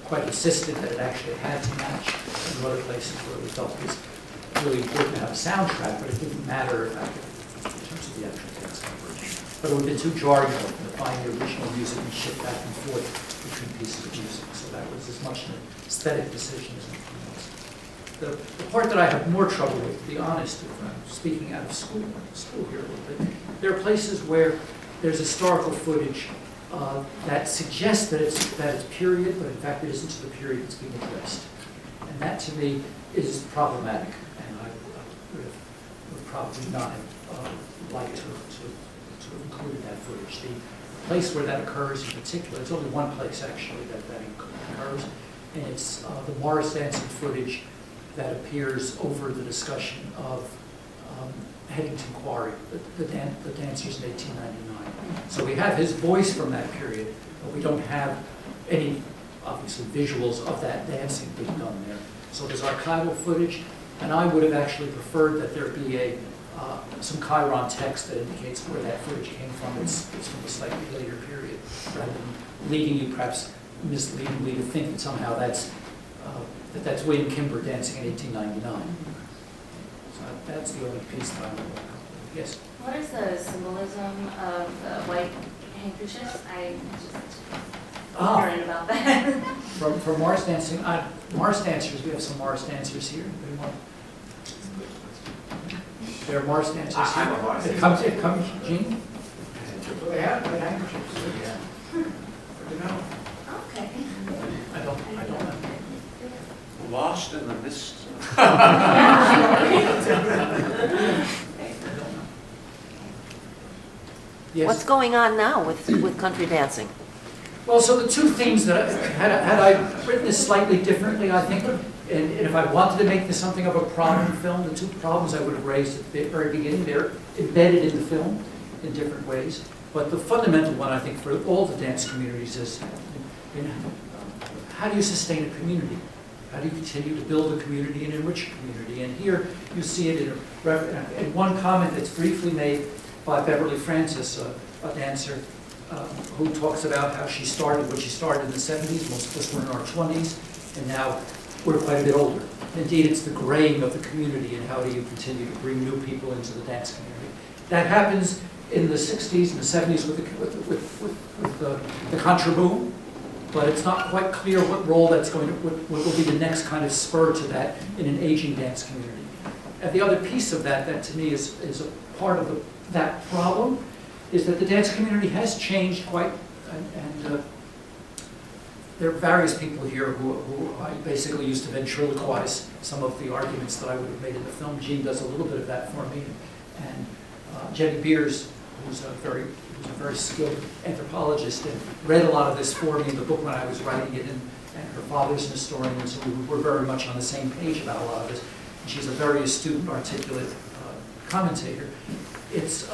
quite insisted that it actually had to match, and there were other places where we felt it was really important to have a soundtrack, but it didn't matter in terms of the actual dance coverage. But it would have been too jarring to find the original music and shift back and forth between pieces of music. So that was as much an aesthetic decision as anything else. The part that I have more trouble with, to be honest, if I'm speaking out of school here a little bit, there are places where there's historical footage that suggests that it's period, but in fact it isn't to the period that's being addressed. And that to me is problematic, and I would probably not have liked to have included that footage. The place where that occurs in particular, it's only one place actually that occurs, and it's the Morris dancing footage that appears over the discussion of Headington Quarry, the dancers in 1899. So we have his voice from that period, but we don't have any, obviously, visuals of that dancing being done there. So there's archival footage, and I would have actually preferred that there be some chyron text that indicates where that footage came from. It's from a slightly later period, rather than leading you, perhaps misleadingly, to think that somehow that's William Kimber dancing in 1899. So that's the only piece that I'm aware of. Yes? What is the symbolism of the white handkerchiefs? I'm just ignorant about that. For Morris dancing, Morris dancers, we have some Morris dancers here. There are Morris dancers here. I'm a Morris dancer. It comes, Gene? They have white handkerchiefs. Yeah. Okay. I don't know. Lost in the mist. Yes. What's going on now with country dancing? Well, so the two themes that had I written this slightly differently, I think, and if I wanted to make this something of a problem film, the two problems I would have raised at the very beginning, they're embedded in the film in different ways. But the fundamental one, I think, for all the dance communities is, how do you sustain a community? How do you continue to build a community and enrich a community? And here you see it in one comment that's briefly made by Beverly Francis, a dancer, who talks about how she started when she started in the 70s. Most of us were in our 20s, and now we're quite a bit older. Indeed, it's the graying of the community, and how do you continue to bring new people into the dance community. That happens in the 60s and the 70s with the contra boom, but it's not quite clear what role that's going to, what will be the next kind of spur to that in an aging dance community. And the other piece of that, that to me is a part of that problem, is that the dance community has changed quite, and there are various people here who I basically used to ventriloquize some of the arguments that I would have made in the film. Gene does a little bit of that for me. And Jenny Beers, who's a very skilled anthropologist, and read a lot of this for me in the book when I was writing it, and her father's an historian, and so we were very much on the same page about a lot of this. And she's a very astute and articulate commentator. It's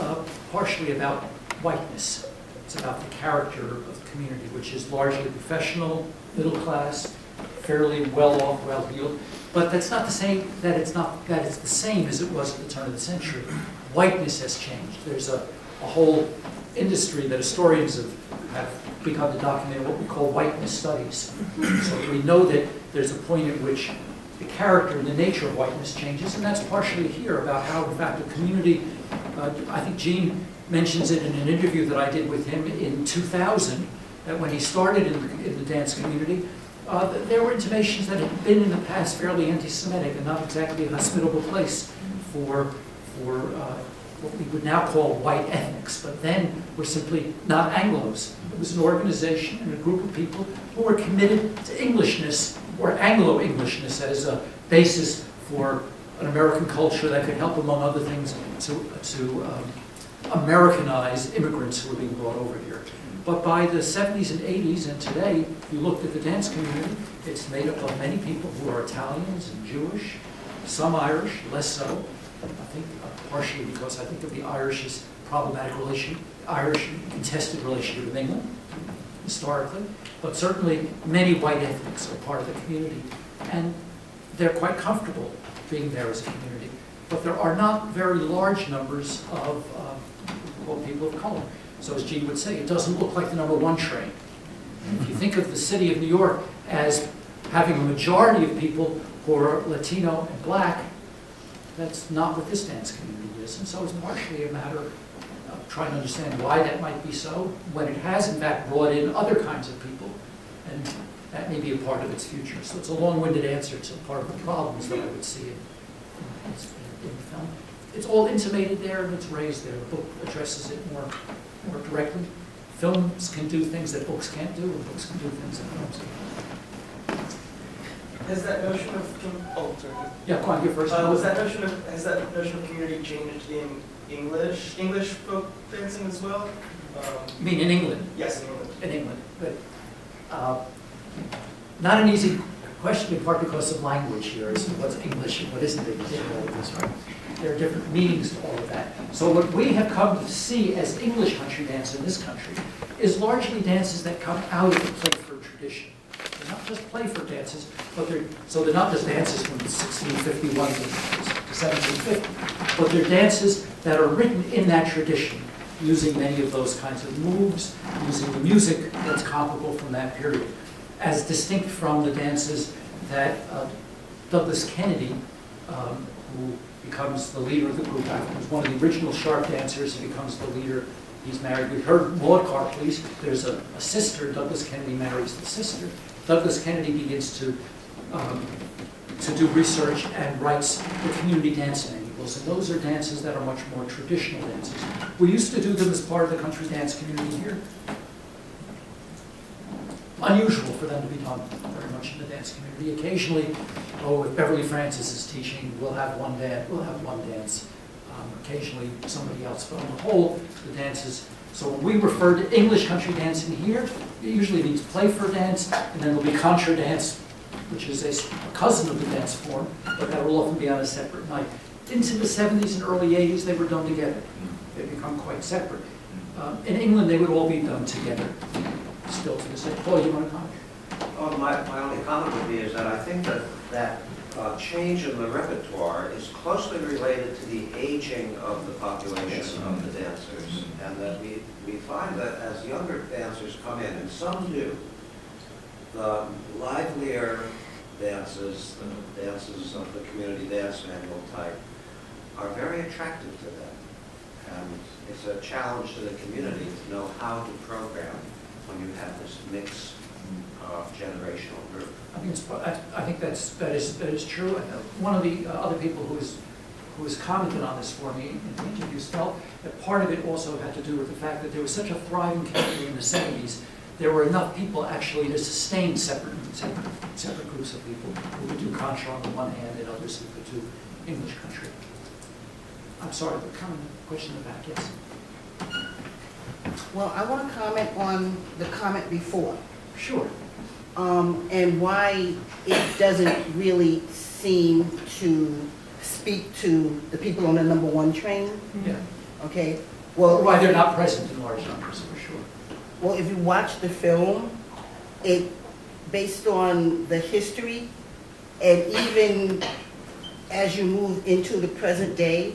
partially about whiteness. It's about the character of the community, which is largely professional, middle class, fairly well-off, well-heeled. But that's not to say that it's the same as it was at the turn of the century. Whiteness has changed. There's a whole industry that historians have begun to document what we call whiteness studies. So we know that there's a point at which the character and the nature of whiteness changes, and that's partially here about how, in fact, the community, I think Gene mentions it in an interview that I did with him in 2000, that when he started in the dance community, there were intimations that had been in the past fairly anti-Semitic and not exactly a hospitable place for what we would now call white ethnics, but then were simply not Anglos. It was an organization and a group of people who were committed to Englishness, or Anglo-Englishness as a basis for an American culture that could help, among other things, to Americanize immigrants who were being brought over here. But by the 70s and 80s and today, if you looked at the dance community, it's made up of many people who are Italians and Jewish, some Irish, less so. I think partially because I think of the Irish's problematic Irish contested relationship with England, historically. But certainly many white ethnics are part of the community, and they're quite comfortable being there as a community. But there are not very large numbers of people of color. So as Gene would say, it doesn't look like the #1 train. And if you think of the city of New York as having a majority of people who are Latino and black, that's not what this dance community is. And so it's partially a matter of trying to understand why that might be so, when it has in fact brought in other kinds of people, and that may be a part of its future. So it's a long-winded answer to part of the problems that I would see in the film. It's all intimated there and it's raised there. The book addresses it more directly. Films can do things that books can't do, and books can do things that films can't. Has that notion of Yeah, go on, you first. has that notion of community changed in English folk dancing as well? You mean in England? Yes, in England. In England, but not an easy question, in part because of language here, as to what's English and what isn't English and all of this, right? There are different meanings to all of that. So what we have come to see as English country dance in this country is largely dances that come out of the Playford tradition. They're not just Playford dances, but they're not just dances from 1651 to 1750, but they're dances that are written in that tradition, using many of those kinds of moves, using the music that's comparable from that period, as distinct from the dances that Douglas Kennedy, who becomes the leader of the group, was one of the original sharp dancers. He becomes the leader. He's married. We heard Maud Carpley's. There's a sister. Douglas Kennedy marries the sister. Douglas Kennedy begins to do research and writes the community dance manuals. And those are dances that are much more traditional dances. We used to do them as part of the country dance community here. Unusual for them to be done very much in the dance community. Occasionally, if Beverly Francis is teaching, we'll have one dance. Occasionally, somebody else. But on the whole, the dances. So when we refer to English country dancing here, it usually means Playford dance, and then there'll be contra dance, which is a cousin of the dance form, but that will often be on a separate night. Into the 70s and early 80s, they were done together. They become quite separate. In England, they would all be done together. Still to this day. Paul, you want to comment? My only comment would be is that I think that change in the repertoire is closely related to the aging of the population of the dancers, and that we find that as younger dancers come in, and some do, the livelier dances, the dances of the community dance manual type, are very attractive to them. And it's a challenge to the community to know how to program when you have this mixed generational group. I think that is true. One of the other people who is who has commented on this for me in the interviews, felt that part of it also had to do with the fact that there was such a thriving community in the 70s. There were enough people actually to sustain separate groups of people who could do contra on the one hand and others who could do English country. I'm sorry, the question in the back, yes. Well, I want to comment on the comment before. Sure. And why it doesn't really seem to speak to the people on the #1 train. Yeah. Okay. Well, why they're not present in large numbers, for sure. Well, if you watch the film, it based on the history, and even as you move into the present day,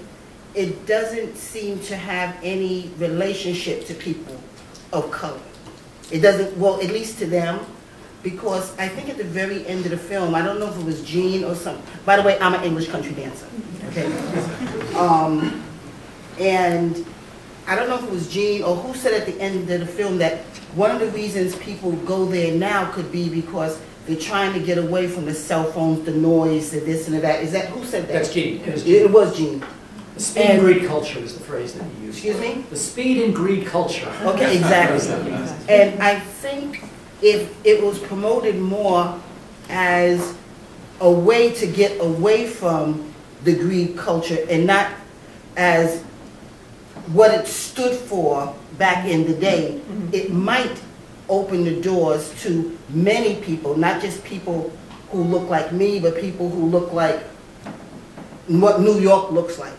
it doesn't seem to have any relationship to people of color. It doesn't, well, at least to them, because I think at the very end of the film, I don't know if it was Gene or something. By the way, I'm an English country dancer, okay? And I don't know if it was Gene or who said at the end of the film that one of the reasons people go there now could be because they're trying to get away from the cell phones, the noise, the this and the that. Is that, who said that? That's Gene. It was Gene. The speed and greed culture is the phrase that he used. Excuse me? The speed and greed culture. Okay, exactly. And I think if it was promoted more as a way to get away from the greed culture and not as what it stood for back in the day, it might open the doors to many people, not just people who look like me, but people who look like what New York looks like.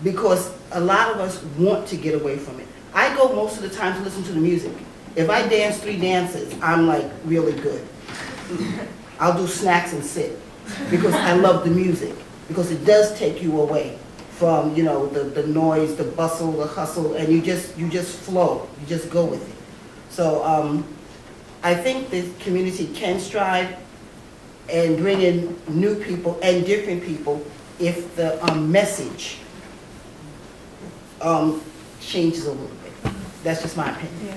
Because a lot of us want to get away from it. I go most of the time to listen to the music. If I dance 3 dances, I'm like really good. I'll do snacks and sit because I love the music, because it does take you away from, you know, the noise, the bustle, the hustle, and you just flow, you just go with it. So I think the community can strive and bring in new people and different people if the message changes a little bit. That's just my opinion. Yeah.